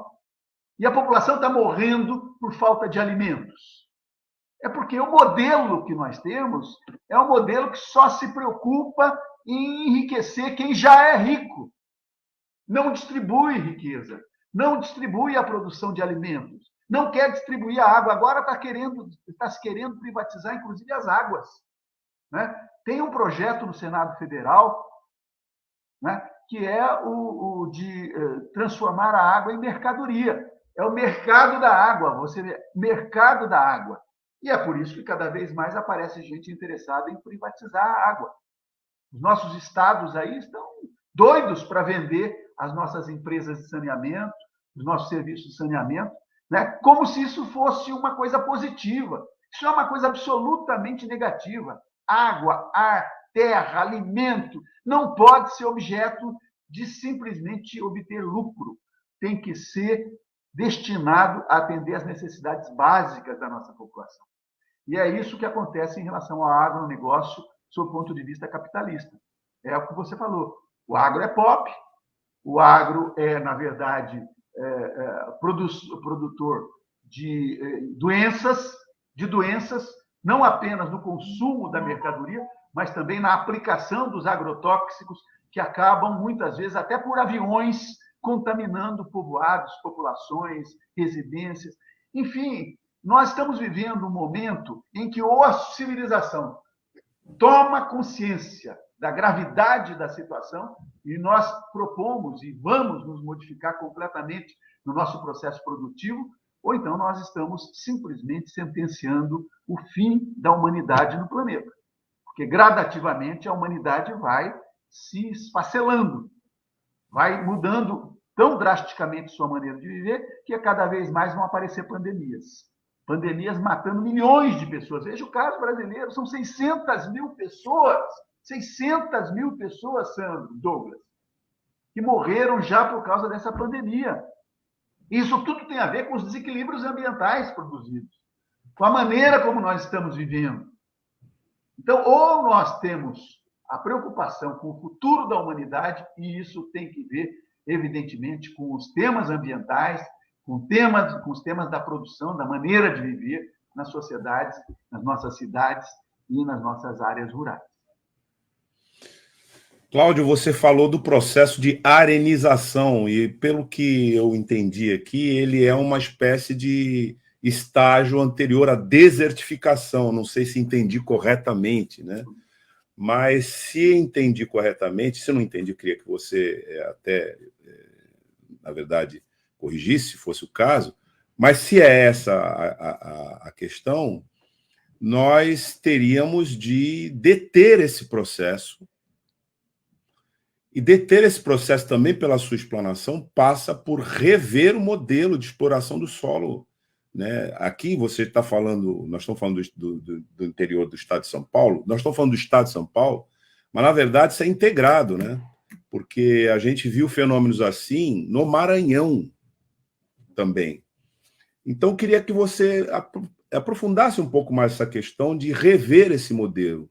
E a população está morrendo por falta de alimentos? É porque o modelo que nós temos é um modelo que só se preocupa em enriquecer quem já é rico. Não distribui riqueza, não distribui a produção de alimentos, não quer distribuir a água. Agora está se querendo privatizar, inclusive, as águas. Né? Tem um projeto no Senado Federal, né, que é o de transformar a água em mercadoria. É o mercado da água, você vê, mercado da água. E é por isso que cada vez mais aparece gente interessada em privatizar a água. Os nossos estados aí estão doidos para vender as nossas empresas de saneamento, os nossos serviços de saneamento, né? Como se isso fosse uma coisa positiva. Isso é uma coisa absolutamente negativa. Água, ar, terra, alimento não pode ser objeto de simplesmente obter lucro. Tem que ser destinado a atender às necessidades básicas da nossa população. E é isso que acontece em relação ao agronegócio, sob o ponto de vista capitalista. É o que você falou. O agro é pop, o agro é, na verdade, produtor de doenças, não apenas no consumo da mercadoria, mas também na aplicação dos agrotóxicos, que acabam, muitas vezes, até por aviões, contaminando povoados, populações, residências. Enfim, nós estamos vivendo um momento em que ou a civilização toma consciência da gravidade da situação e nós propomos e vamos nos modificar completamente no nosso processo produtivo, ou então nós estamos simplesmente sentenciando o fim da humanidade no planeta. Porque gradativamente a humanidade vai se esfacelando, vai mudando tão drasticamente sua maneira de viver que cada vez mais vão aparecer pandemias. Pandemias matando milhões de pessoas. Veja o caso brasileiro, são 600 mil pessoas, Sandro, Douglas, que morreram já por causa dessa pandemia. Isso tudo tem a ver com os desequilíbrios ambientais produzidos, com a maneira como nós estamos vivendo. Então, ou nós temos a preocupação com o futuro da humanidade, e isso tem que ver, evidentemente, com os temas ambientais, com os temas da produção, da maneira de viver nas sociedades, nas nossas cidades e nas nossas áreas rurais. Cláudio, você falou do processo de arenização, e pelo que eu entendi aqui, ele é uma espécie de estágio anterior à desertificação. Não sei se entendi corretamente, né? Mas se entendi corretamente, se não entendi, eu queria que você até, na verdade, corrigisse, se fosse o caso, mas se é essa a questão, nós teríamos de deter esse processo. E deter esse processo também, pela sua explanação, passa por rever o modelo de exploração do solo. Né? Aqui você está falando, nós estamos falando do interior do estado de São Paulo, nós estamos falando do estado de São Paulo, mas na verdade isso é integrado, né? Porque a gente viu fenômenos assim no Maranhão também. Então eu queria que você aprofundasse um pouco mais essa questão de rever esse modelo,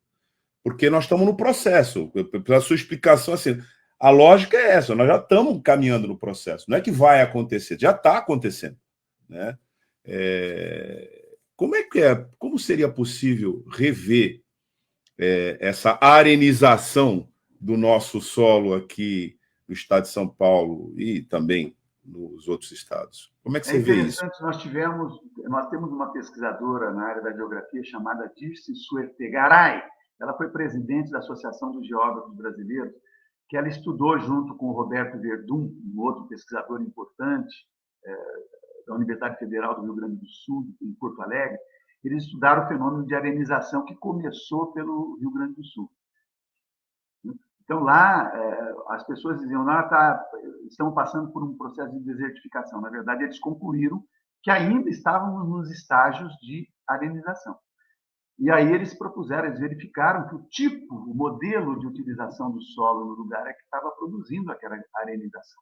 porque nós estamos no processo. Pela sua explicação, assim, a lógica é essa, nós já estamos caminhando no processo, não é que vai acontecer, já está acontecendo, né? Como seria possível rever essa arenização do nosso solo aqui no estado de São Paulo e também nos outros estados? Como é que você vê isso? Nós temos uma pesquisadora na área da geografia chamada Dirce Suertegaray. Ela foi presidente da Associação dos Geógrafos Brasileiros, que ela estudou junto com o Roberto Verdun, um outro pesquisador importante da Universidade Federal do Rio Grande do Sul, em Porto Alegre. Eles estudaram o fenômeno de arenização que começou pelo Rio Grande do Sul. Então, lá, as pessoas diziam, estão passando por um processo de desertificação. Na verdade, eles concluíram que ainda estávamos nos estágios de arenização. E aí eles propuseram, eles verificaram que o modelo de utilização do solo no lugar é que estava produzindo aquela arenização.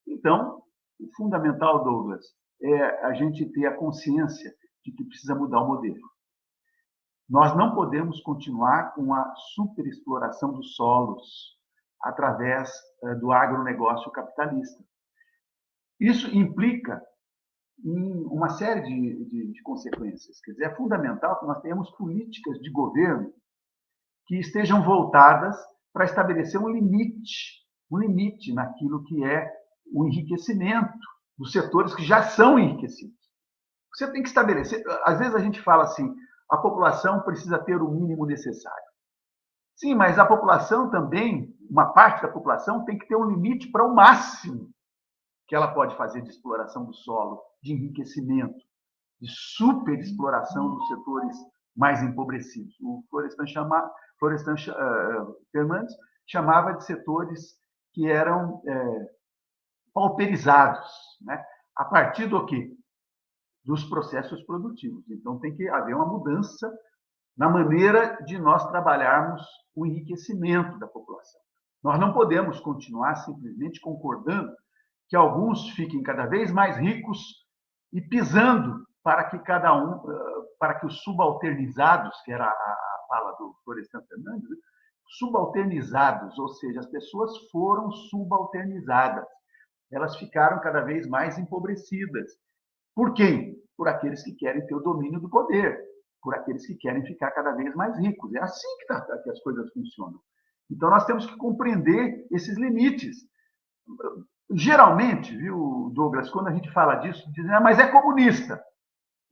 Então, o fundamental, Douglas, é a gente ter a consciência de que precisa mudar o modelo. Nós não podemos continuar com a superexploração dos solos através do agronegócio capitalista. Isso implica em uma série de consequências. Quer dizer, é fundamental que nós tenhamos políticas de governo que estejam voltadas para estabelecer um limite naquilo que é o enriquecimento dos setores que já são enriquecidos. Você tem que estabelecer... Às vezes a gente fala assim, a população precisa ter o mínimo necessário. Sim, mas a população também, uma parte da população, tem que ter um limite para o máximo que ela pode fazer de exploração do solo, de enriquecimento, de superexploração dos setores mais empobrecidos. O Florestan Fernandes chamava de setores que eram pauperizados, né? A partir do quê? Dos processos produtivos. Então, tem que haver uma mudança na maneira de nós trabalharmos o enriquecimento da população. Nós não podemos continuar simplesmente concordando que alguns fiquem cada vez mais ricos e pisando para que para que os subalternizados, que era a fala do Florestan Fernandes, subalternizados, ou seja, as pessoas foram subalternizadas. Elas ficaram cada vez mais empobrecidas. Por quem? Por aqueles que querem ter o domínio do poder, por aqueles que querem ficar cada vez mais ricos. É assim que as coisas funcionam. Então, nós temos que compreender esses limites. Geralmente, viu, Douglas, quando a gente fala disso, dizem, mas é comunista.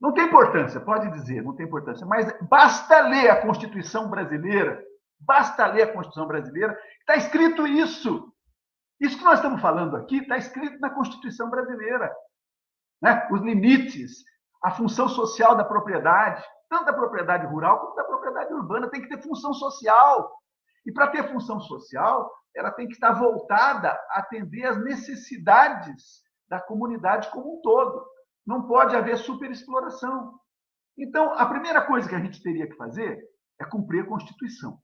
Não tem importância, pode dizer, não tem importância, mas basta ler a Constituição brasileira, está escrito isso. Isso que nós estamos falando aqui está escrito na Constituição brasileira. Né? Os limites, a função social da propriedade, tanto da propriedade rural como da propriedade urbana, tem que ter função social. E para ter função social, ela tem que estar voltada a atender às necessidades da comunidade como um todo. Não pode haver superexploração. Então, a primeira coisa que a gente teria que fazer é cumprir a Constituição.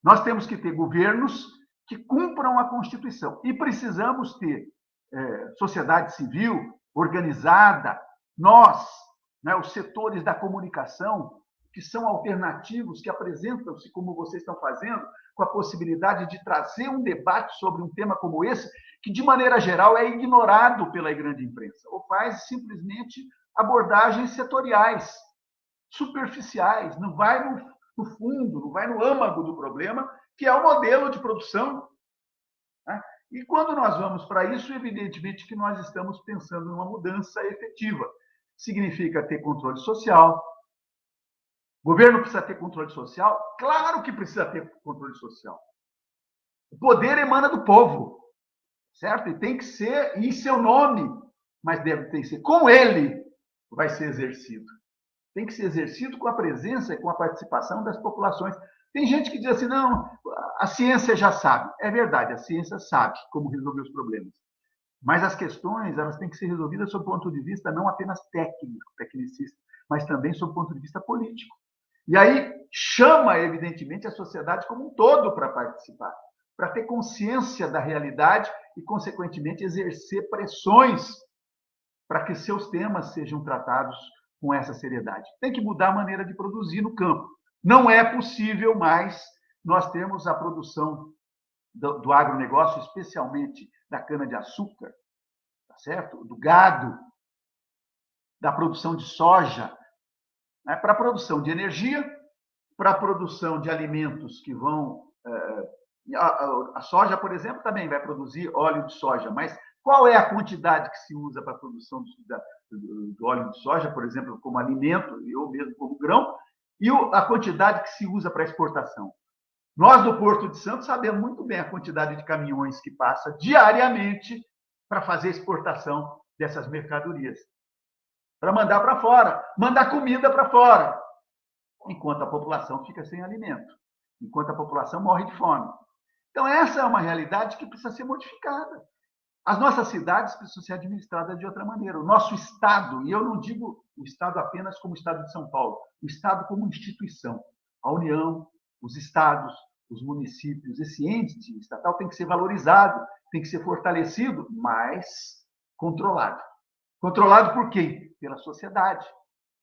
Nós temos que ter governos que cumpram a Constituição. E precisamos ter sociedade civil organizada, nós, né, os setores da comunicação, que são alternativos, que apresentam-se, como vocês estão fazendo, com a possibilidade de trazer um debate sobre um tema como esse, que, de maneira geral, é ignorado pela grande imprensa, ou faz simplesmente abordagens setoriais, superficiais, não vai no fundo, não vai no âmago do problema, que é o modelo de produção. Né? E quando nós vamos para isso, evidentemente que nós estamos pensando numa mudança efetiva. Significa ter controle social. O governo precisa ter controle social? Claro que precisa ter controle social. O poder emana do povo, certo? E tem que ser em seu nome, mas deve ter que ser com ele vai ser exercido. Tem que ser exercido com a presença e com a participação das populações. Tem gente que diz assim, não, a ciência já sabe. É verdade, a ciência sabe como resolver os problemas. Mas as questões, elas têm que ser resolvidas sob o ponto de vista não apenas técnico, tecnicista, mas também sob o ponto de vista político. E aí chama, evidentemente, a sociedade como um todo para participar, para ter consciência da realidade e, consequentemente, exercer pressões para que seus temas sejam tratados com essa seriedade. Tem que mudar a maneira de produzir no campo. Não é possível mais nós termos a produção do agronegócio, especialmente da cana-de-açúcar, tá certo? Do gado, da produção de soja, né? Para a produção de energia, para a produção de alimentos que vão... A soja, por exemplo, também vai produzir óleo de soja, mas qual é a quantidade que se usa para a produção do óleo de soja, por exemplo, como alimento, ou mesmo como grão, e a quantidade que se usa para exportação? Nós, do Porto de Santos, sabemos muito bem a quantidade de caminhões que passa diariamente para fazer exportação dessas mercadorias, para mandar para fora, mandar comida para fora, enquanto a população fica sem alimento, enquanto a população morre de fome. Então, essa é uma realidade que precisa ser modificada. As nossas cidades precisam ser administradas de outra maneira. O nosso Estado, e eu não digo o Estado apenas como o Estado de São Paulo, o Estado como instituição. A União, os estados, os municípios, esse ente estatal tem que ser valorizado, tem que ser fortalecido, mas controlado. Controlado por quem? Pela sociedade.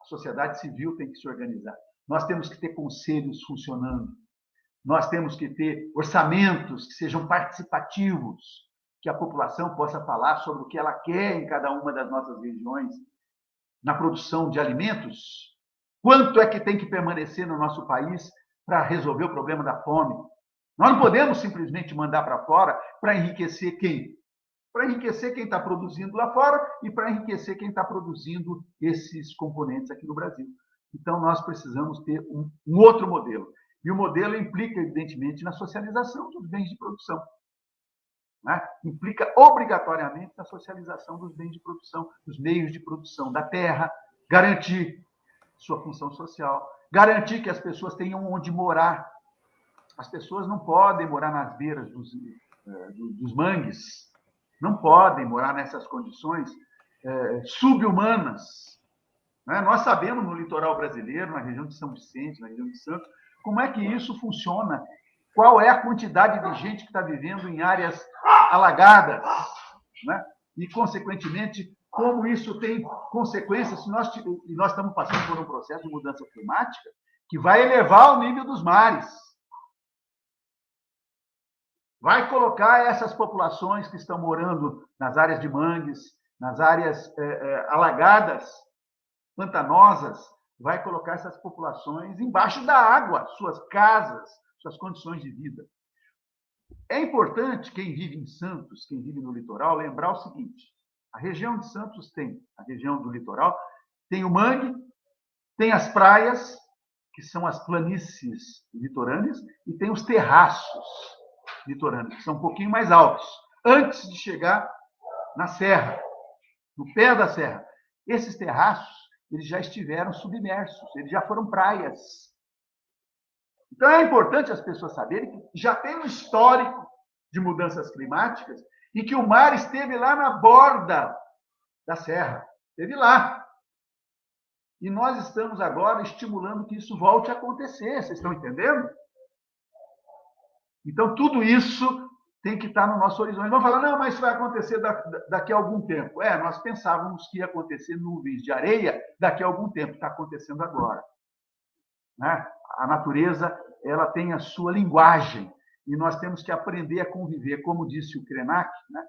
A sociedade civil tem que se organizar. Nós temos que ter conselhos funcionando. Nós temos que ter orçamentos que sejam participativos, que a população possa falar sobre o que ela quer em cada uma das nossas regiões. Na produção de alimentos, quanto é que tem que permanecer no nosso país para resolver o problema da fome? Nós não podemos simplesmente mandar para fora para enriquecer quem? Para enriquecer quem está produzindo lá fora e para enriquecer quem está produzindo esses componentes aqui no Brasil. Então, nós precisamos ter um outro modelo. E o modelo implica, evidentemente, na socialização dos bens de produção. Né? Implica obrigatoriamente na socialização dos bens de produção, dos meios de produção da terra, garantir sua função social, garantir que as pessoas tenham onde morar. As pessoas não podem morar nas beiras dos mangues, não podem morar nessas condições sub-humanas. Né? Nós sabemos no litoral brasileiro, na região de São Vicente, na região de Santos, como é que isso funciona. Qual é a quantidade de gente que está vivendo em áreas alagadas, né? E, consequentemente, como isso tem consequências, nós estamos passando por um processo de mudança climática que vai elevar o nível dos mares. Vai colocar essas populações que estão morando nas áreas de mangues, nas áreas alagadas, pantanosas, vai colocar essas populações embaixo da água, suas casas, suas condições de vida. É importante, quem vive em Santos, quem vive no litoral, lembrar o seguinte: a região de Santos a região do litoral, tem o mangue, tem as praias, que são as planícies litorâneas, e tem os terraços litorâneos, que são um pouquinho mais altos, antes de chegar na serra, no pé da serra. Esses terraços, eles já estiveram submersos, eles já foram praias. Então, é importante as pessoas saberem que já tem um histórico de mudanças climáticas e que o mar esteve lá na borda da serra, esteve lá. E nós estamos agora estimulando que isso volte a acontecer, vocês estão entendendo? Então, tudo isso tem que estar no nosso horizonte. Vamos falar, não, mas isso vai acontecer daqui a algum tempo. Nós pensávamos que ia acontecer nuvens de areia daqui a algum tempo, está acontecendo agora. Né? A natureza, ela tem a sua linguagem e nós temos que aprender a conviver, como disse o Krenak, né?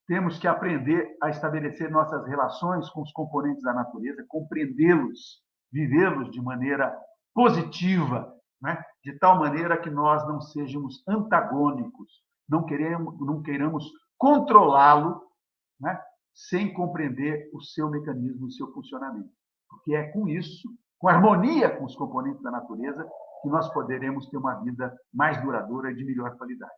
Temos que aprender a estabelecer nossas relações com os componentes da natureza, compreendê-los, vivê-los de maneira positiva, né? De tal maneira que nós não sejamos antagônicos, não queiramos controlá-lo, né? Sem compreender o seu mecanismo, o seu funcionamento. Porque é com isso, com harmonia com os componentes da natureza, que nós poderemos ter uma vida mais duradoura e de melhor qualidade.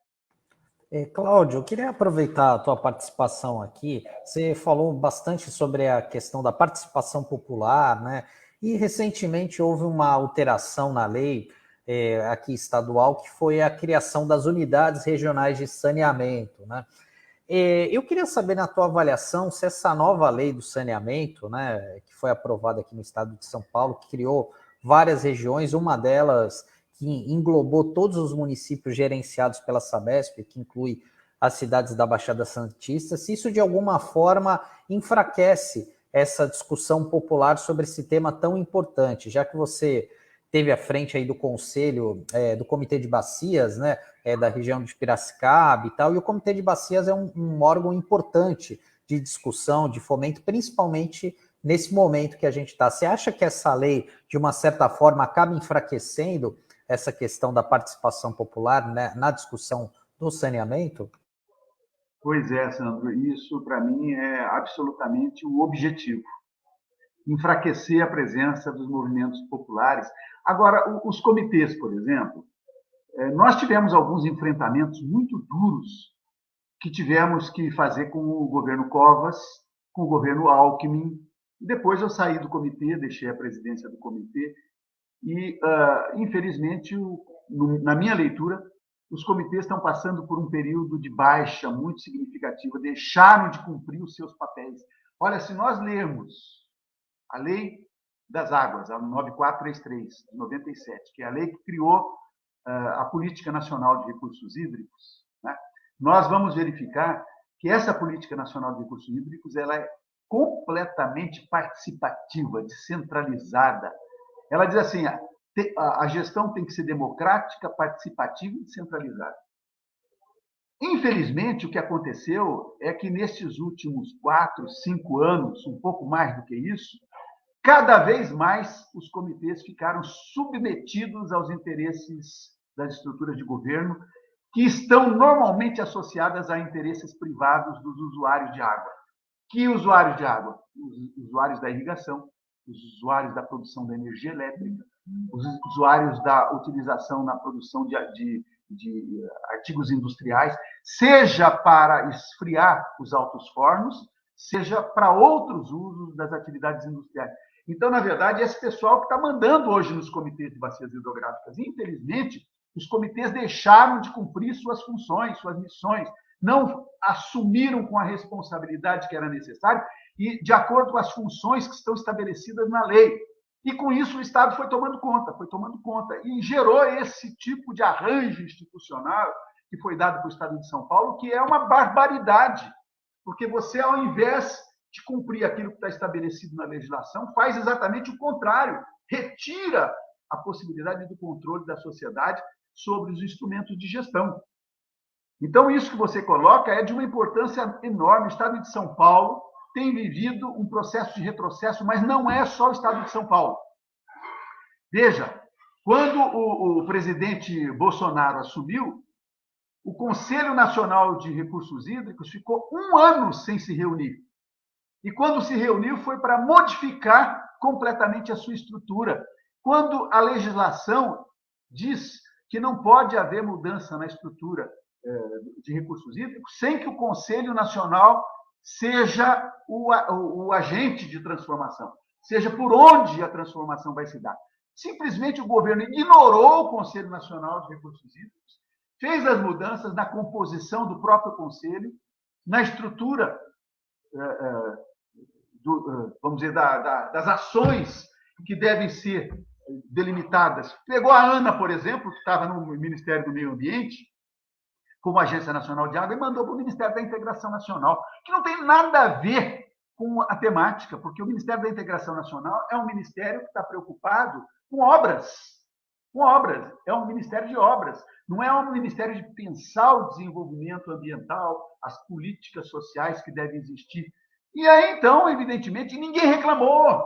Cláudio, eu queria aproveitar a tua participação aqui. Você falou bastante sobre a questão da participação popular, né? E recentemente houve uma alteração na lei aqui estadual, que foi a criação das unidades regionais de saneamento, né? Eu queria saber, na tua avaliação, se essa nova lei do saneamento, né, que foi aprovada aqui no estado de São Paulo, que criou várias regiões, uma delas que englobou todos os municípios gerenciados pela Sabesp, que inclui as cidades da Baixada Santista, se isso de alguma forma enfraquece essa discussão popular sobre esse tema tão importante, já que você teve à frente aí do conselho, do Comitê de Bacias, né, da região de Piracicaba e tal, e o Comitê de Bacias é um órgão importante de discussão, de fomento, principalmente nesse momento que a gente está. Você acha que essa lei, de uma certa forma, acaba enfraquecendo essa questão da participação popular, né, na discussão do saneamento? Pois é, Sandro, isso para mim é absolutamente o objetivo. Enfraquecer a presença dos movimentos populares. Agora, os comitês, por exemplo, nós tivemos alguns enfrentamentos muito duros que tivemos que fazer com o governo Covas, com o governo Alckmin. Depois eu saí do comitê, deixei a presidência do comitê e, infelizmente, na minha leitura, os comitês estão passando por um período de baixa muito significativa, deixaram de cumprir os seus papéis. Olha, se nós lermos a Lei das Águas, a 9433, de 97, que é a lei que criou a Política Nacional de Recursos Hídricos, né? Nós vamos verificar que essa Política Nacional de Recursos Hídricos ela é completamente participativa, descentralizada. Ela diz assim, a gestão tem que ser democrática, participativa e descentralizada. Infelizmente, o que aconteceu é que nestes últimos 4, 5 anos, um pouco mais do que isso, cada vez mais os comitês ficaram submetidos aos interesses das estruturas de governo, que estão normalmente associadas a interesses privados dos usuários de água. Que usuários de água? Os usuários da irrigação, os usuários da produção da energia elétrica, os usuários da utilização na produção de artigos industriais, seja para esfriar os altos fornos, seja para outros usos das atividades industriais. Então, na verdade, esse pessoal que está mandando hoje nos comitês de bacias hidrográficas. Infelizmente, os comitês deixaram de cumprir suas funções, suas missões, não assumiram com a responsabilidade que era necessária e de acordo com as funções que estão estabelecidas na lei. E com isso o Estado foi tomando conta, e gerou esse tipo de arranjo institucional que foi dado para o Estado de São Paulo, que é uma barbaridade, porque você, ao invés de cumprir aquilo que está estabelecido na legislação, faz exatamente o contrário, retira a possibilidade do controle da sociedade sobre os instrumentos de gestão. Então, isso que você coloca é de uma importância enorme. O Estado de São Paulo tem vivido um processo de retrocesso, mas não é só o Estado de São Paulo. Veja, quando o presidente Bolsonaro assumiu, o Conselho Nacional de Recursos Hídricos ficou 1 ano sem se reunir. E quando se reuniu, foi para modificar completamente a sua estrutura. Quando a legislação diz que não pode haver mudança na estrutura de recursos hídricos sem que o Conselho Nacional seja o agente de transformação, seja por onde a transformação vai se dar. Simplesmente o governo ignorou o Conselho Nacional de Recursos Hídricos, fez as mudanças na composição do próprio Conselho, na estrutura, vamos dizer, das ações que devem ser delimitadas. Pegou a ANA, por exemplo, que estava no Ministério do Meio Ambiente, como Agência Nacional de Água, e mandou para o Ministério da Integração Nacional, que não tem nada a ver com a temática, porque o Ministério da Integração Nacional é um ministério que está preocupado com obras. É um ministério de obras, não é um ministério de pensar o desenvolvimento ambiental, as políticas sociais que devem existir. E aí, então, evidentemente, ninguém reclamou.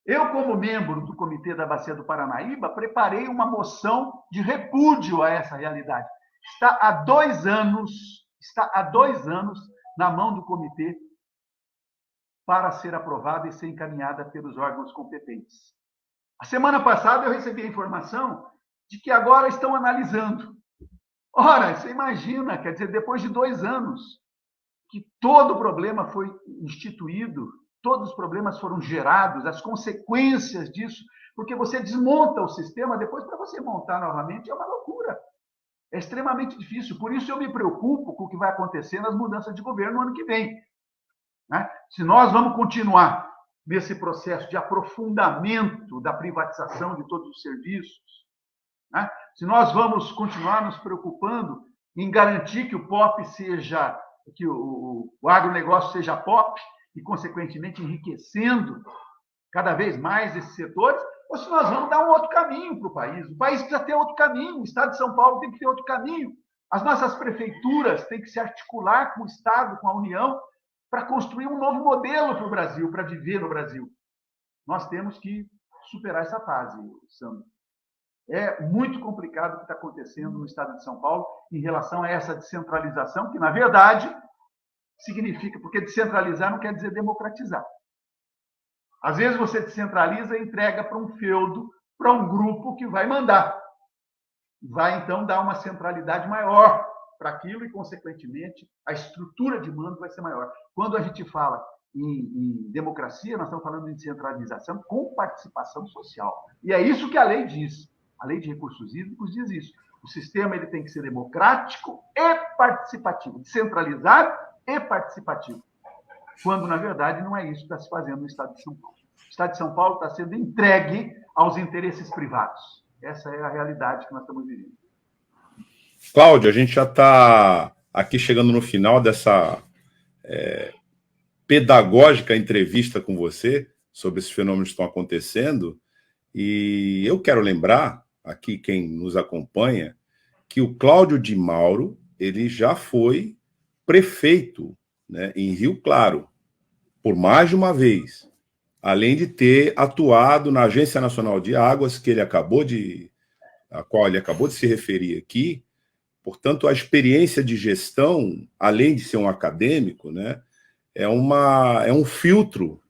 Eu, como membro do Comitê da Bacia do Paranaíba, preparei uma moção de repúdio a essa realidade. Está há 2 anos na mão do comitê para ser aprovada e ser encaminhada pelos órgãos competentes. A semana passada eu recebi a informação de que agora estão analisando. Ora, você imagina, quer dizer, depois de 2 anos que todo o problema foi instituído, todos os problemas foram gerados, as consequências disso, porque você desmonta o sistema, depois para você montar novamente é uma loucura. É extremamente difícil. Por isso eu me preocupo com o que vai acontecer nas mudanças de governo no ano que vem. Né? Se nós vamos continuar nesse processo de aprofundamento da privatização de todos os serviços, né? Se nós vamos continuar nos preocupando em garantir que o POP seja, que o agronegócio seja POP e, consequentemente, enriquecendo cada vez mais esses setores, ou se nós vamos dar um outro caminho para o país. O país precisa ter outro caminho, o Estado de São Paulo tem que ter outro caminho. As nossas prefeituras têm que se articular com o Estado, com a União, para construir um novo modelo para o Brasil, para viver no Brasil. Nós temos que superar essa fase, Sandro. É muito complicado o que está acontecendo no Estado de São Paulo em relação a essa descentralização, que, na verdade, significa... Porque descentralizar não quer dizer democratizar. Às vezes você descentraliza e entrega para um feudo, para um grupo que vai mandar. Vai, então, dar uma centralidade maior para aquilo e, consequentemente, a estrutura de mando vai ser maior. Quando a gente fala em democracia, nós estamos falando de centralização com participação social. E é isso que a lei diz. A Lei de Recursos Hídricos diz isso. O sistema ele tem que ser democrático e participativo, descentralizado e participativo, quando, na verdade, não é isso que está se fazendo no Estado de São Paulo. O Estado de São Paulo está sendo entregue aos interesses privados. Essa é a realidade que nós estamos vivendo. Cláudio, a gente já está aqui chegando no final dessa pedagógica entrevista com você sobre esses fenômenos que estão acontecendo, e eu quero lembrar, aqui quem nos acompanha, que o Cláudio de Mauro, ele já foi prefeito, né, em Rio Claro, por mais de uma vez, além de ter atuado na Agência Nacional de Águas, a qual ele acabou de se referir aqui. Portanto, a experiência de gestão, além de ser um acadêmico, né, é um filtro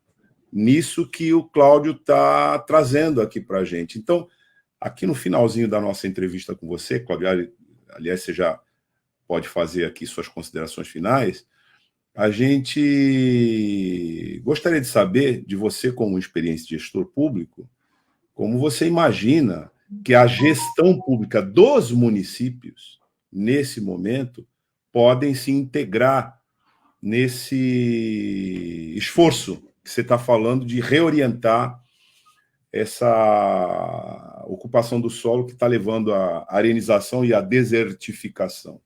nisso que o Cláudio está trazendo aqui para a gente. Então, aqui no finalzinho da nossa entrevista com você, Cláudio, aliás, você já pode fazer aqui suas considerações finais, a gente gostaria de saber de você, como experiência de gestor público, como você imagina que a gestão pública dos municípios, nesse momento, podem se integrar nesse esforço que você está falando de reorientar essa ocupação do solo que está levando à arenização e à desertificação.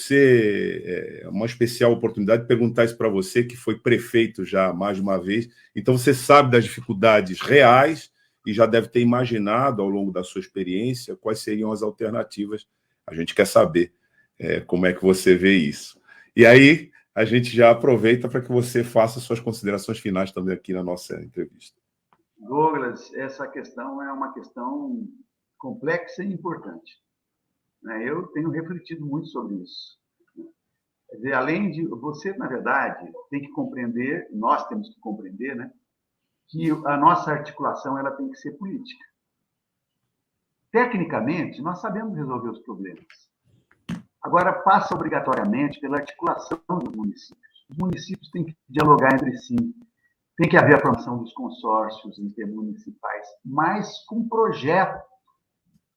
É uma especial oportunidade de perguntar isso para você, que foi prefeito já mais de uma vez. Então, você sabe das dificuldades reais e já deve ter imaginado, ao longo da sua experiência, quais seriam as alternativas. A gente quer saber como é que você vê isso. E aí, a gente já aproveita para que você faça suas considerações finais também aqui na nossa entrevista. Douglas, essa questão é uma questão complexa e importante. Eu tenho refletido muito sobre isso. Quer dizer, além de você, na verdade, tem que compreender, nós temos que compreender, né, que a nossa articulação ela tem que ser política. Tecnicamente, nós sabemos resolver os problemas. Agora, passa obrigatoriamente pela articulação dos municípios. Os municípios têm que dialogar entre si, tem que haver a formação dos consórcios intermunicipais, mas com projeto,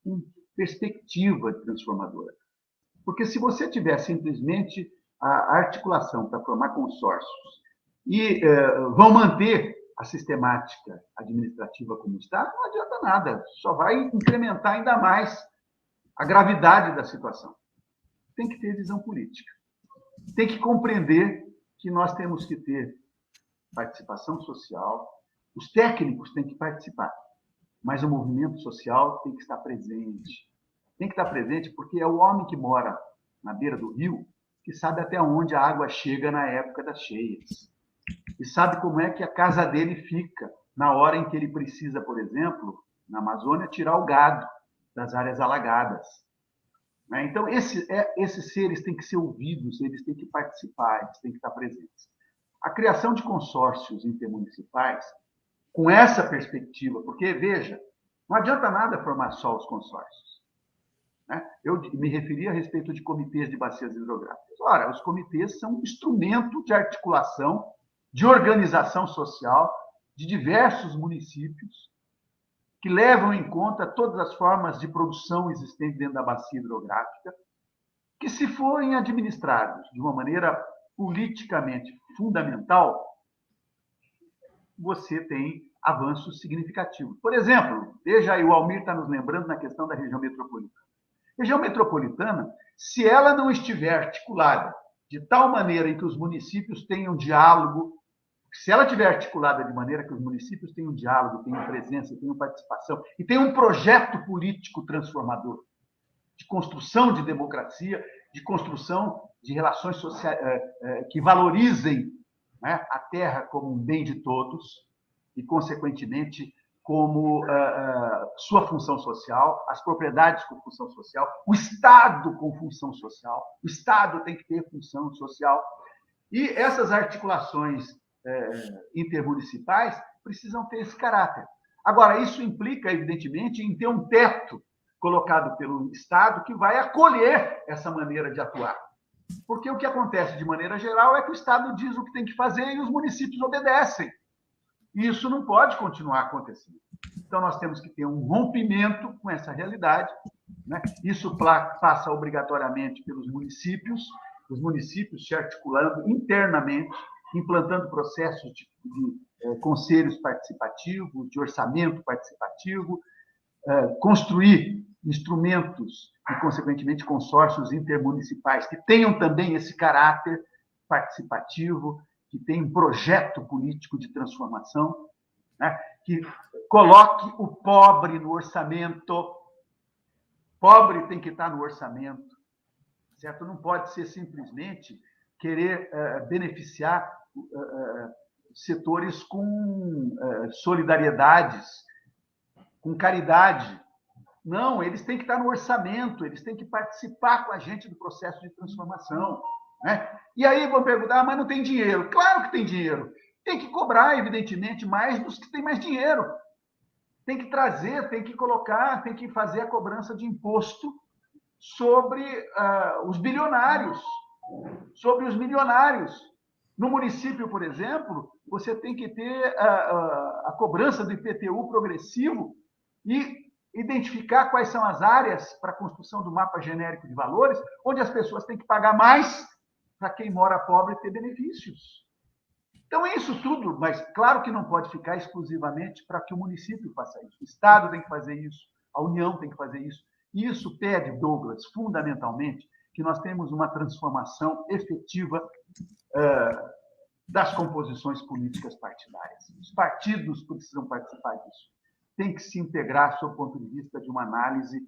com perspectiva transformadora. Porque se você tiver simplesmente a articulação para formar consórcios e vão manter a sistemática administrativa como está, não adianta nada, só vai incrementar ainda mais a gravidade da situação. Tem que ter visão política. Tem que compreender que nós temos que ter participação social, os técnicos têm que participar, mas o movimento social tem que estar presente. Tem que estar presente porque é o homem que mora na beira do rio que sabe até onde a água chega na época das cheias. E sabe como é que a casa dele fica na hora em que ele precisa, por exemplo, na Amazônia, tirar o gado das áreas alagadas. Então, esses seres têm que ser ouvidos, eles têm que participar, eles têm que estar presentes. A criação de consórcios intermunicipais, com essa perspectiva, porque, veja, não adianta nada formar só os consórcios. Eu me referi a respeito de comitês de bacias hidrográficas. Ora, os comitês são um instrumento de articulação, de organização social de diversos municípios que levam em conta todas as formas de produção existentes dentro da bacia hidrográfica, que, se forem administrados de uma maneira politicamente fundamental, você tem avanços significativos. Por exemplo, veja aí, o Almir está nos lembrando na questão da região metropolitana. Região metropolitana, se ela não estiver articulada de tal maneira em que os municípios tenham diálogo, se ela estiver articulada de maneira que os municípios tenham diálogo, tenham presença, tenham participação e tenham um projeto político transformador de construção de democracia, de construção de relações sociais que valorizem, né, a terra como um bem de todos e, consequentemente, como sua função social, as propriedades com função social, o Estado com função social. O Estado tem que ter função social. E essas articulações intermunicipais precisam ter esse caráter. Agora, isso implica, evidentemente, em ter um teto colocado pelo Estado que vai acolher essa maneira de atuar. Porque o que acontece, de maneira geral, é que o Estado diz o que tem que fazer e os municípios obedecem. E isso não pode continuar acontecendo. Então, nós temos que ter um rompimento com essa realidade né? Isso passa obrigatoriamente pelos municípios, os municípios se articulando internamente, implantando processos de conselhos participativos, de orçamento participativo, construir instrumentos e, consequentemente, consórcios intermunicipais que tenham também esse caráter participativo, que tenham um projeto político de transformação, né? Que coloque o pobre no orçamento. Pobre tem que estar no orçamento, certo? Não pode ser simplesmente querer beneficiar setores com solidariedades, com caridade. Não, eles têm que estar no orçamento, eles têm que participar com a gente do processo de transformação, né? E aí vão perguntar, mas não tem dinheiro. Claro que tem dinheiro. Tem que cobrar, evidentemente, mais dos que têm mais dinheiro. Tem que trazer, tem que colocar, tem que fazer a cobrança de imposto sobre os bilionários, sobre os milionários. No município, por exemplo, você tem que ter a cobrança do IPTU progressivo e identificar quais são as áreas para a construção do mapa genérico de valores, onde as pessoas têm que pagar mais para quem mora pobre ter benefícios. Então, é isso tudo, mas claro que não pode ficar exclusivamente para que o município faça isso. O Estado tem que fazer isso, a União tem que fazer isso. E isso pede, Douglas, fundamentalmente, que nós temos uma transformação efetiva das composições políticas partidárias. Os partidos precisam participar disso. Tem que se integrar, sob o ponto de vista de uma análise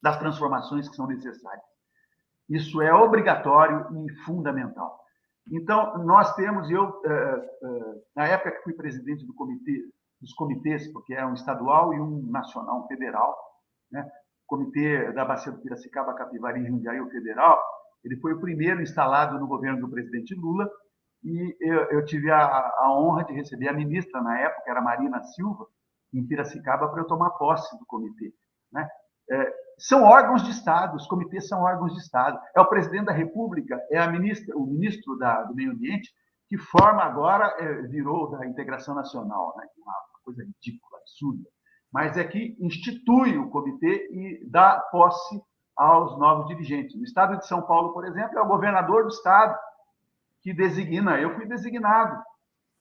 das transformações que são necessárias. Isso é obrigatório e fundamental. Então, nós temos, na época que fui presidente dos comitês, porque é um estadual e um nacional, um federal, né? O comitê da Bacia do Piracicaba, Capivari e Jundiaí, o federal, ele foi o primeiro instalado no governo do presidente Lula, e eu tive a honra de receber a ministra, na época, era Marina Silva, em Piracicaba, para eu tomar posse do comitê, né? São órgãos de Estado, os comitês são órgãos de Estado. É o presidente da República, é o ministro do Meio Ambiente, que forma agora, virou da integração nacional, né? Uma coisa ridícula, absurda. Mas é que institui o comitê e dá posse aos novos dirigentes. No estado de São Paulo, por exemplo, é o governador do estado que designa. Eu fui designado,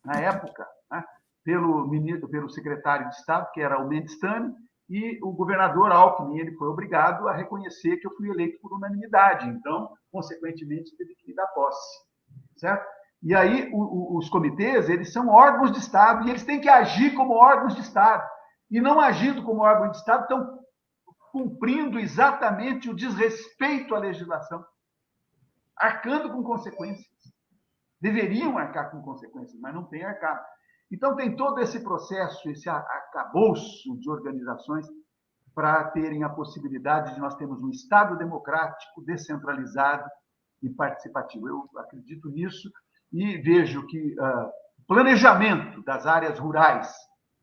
na época, né, pelo secretário de Estado, que era o Mendes Tani, e o governador Alckmin, ele foi obrigado a reconhecer que eu fui eleito por unanimidade. Então, consequentemente, teve que me dar posse, certo? E aí, os comitês, eles são órgãos de Estado e eles têm que agir como órgãos de Estado. E não agindo como órgão de Estado, estão cumprindo exatamente o desrespeito à legislação, arcando com consequências. Deveriam arcar com consequências, mas não têm arcado. Então, tem todo esse processo, esse arcabouço de organizações para terem a possibilidade de nós termos um Estado democrático, descentralizado e participativo. Eu acredito nisso e vejo que planejamento das áreas rurais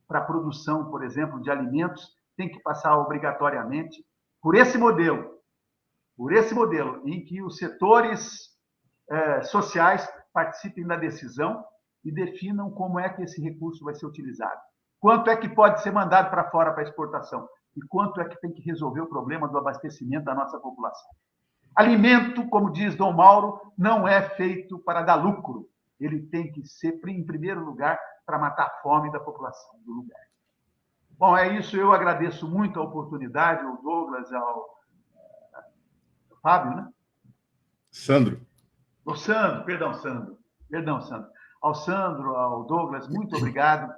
para a produção, por exemplo, de alimentos, tem que passar obrigatoriamente por esse modelo em que os setores sociais participem da decisão e definam como é que esse recurso vai ser utilizado. Quanto é que pode ser mandado para fora para exportação e quanto é que tem que resolver o problema do abastecimento da nossa população. Alimento, como diz Dom Mauro, não é feito para dar lucro. Ele tem que ser, em primeiro lugar, para matar a fome da população do lugar. Bom, é isso. Eu agradeço muito a oportunidade, ao Douglas, ao Fábio, né? Sandro. O Sandro, perdão, Sandro. Ao Sandro, ao Douglas, muito obrigado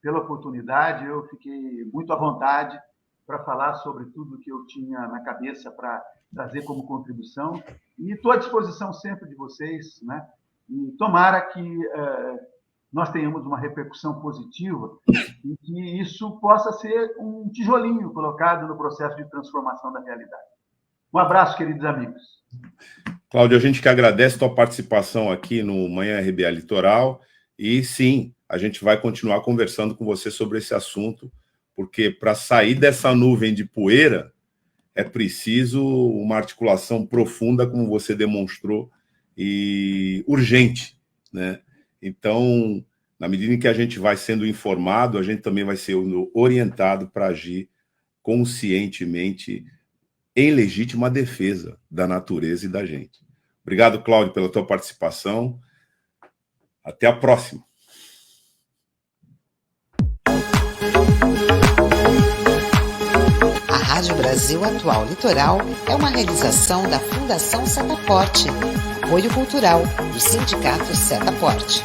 pela oportunidade. Eu fiquei muito à vontade para falar sobre tudo que eu tinha na cabeça para trazer como contribuição. E estou à disposição sempre de vocês, né? E tomara que nós tenhamos uma repercussão positiva e que isso possa ser um tijolinho colocado no processo de transformação da realidade. Um abraço, queridos amigos. Cláudio, a gente que agradece a tua participação aqui no Manhã RBA Litoral e sim, a gente vai continuar conversando com você sobre esse assunto, porque para sair dessa nuvem de poeira é preciso uma articulação profunda, como você demonstrou, e urgente, né? Então, na medida em que a gente vai sendo informado, a gente também vai ser orientado para agir conscientemente em legítima defesa da natureza e da gente. Obrigado, Cláudio, pela tua participação. Até a próxima. A Rádio Brasil Atual Litoral é uma realização da Fundação Setaporte, apoio cultural do Sindicato Setaporte.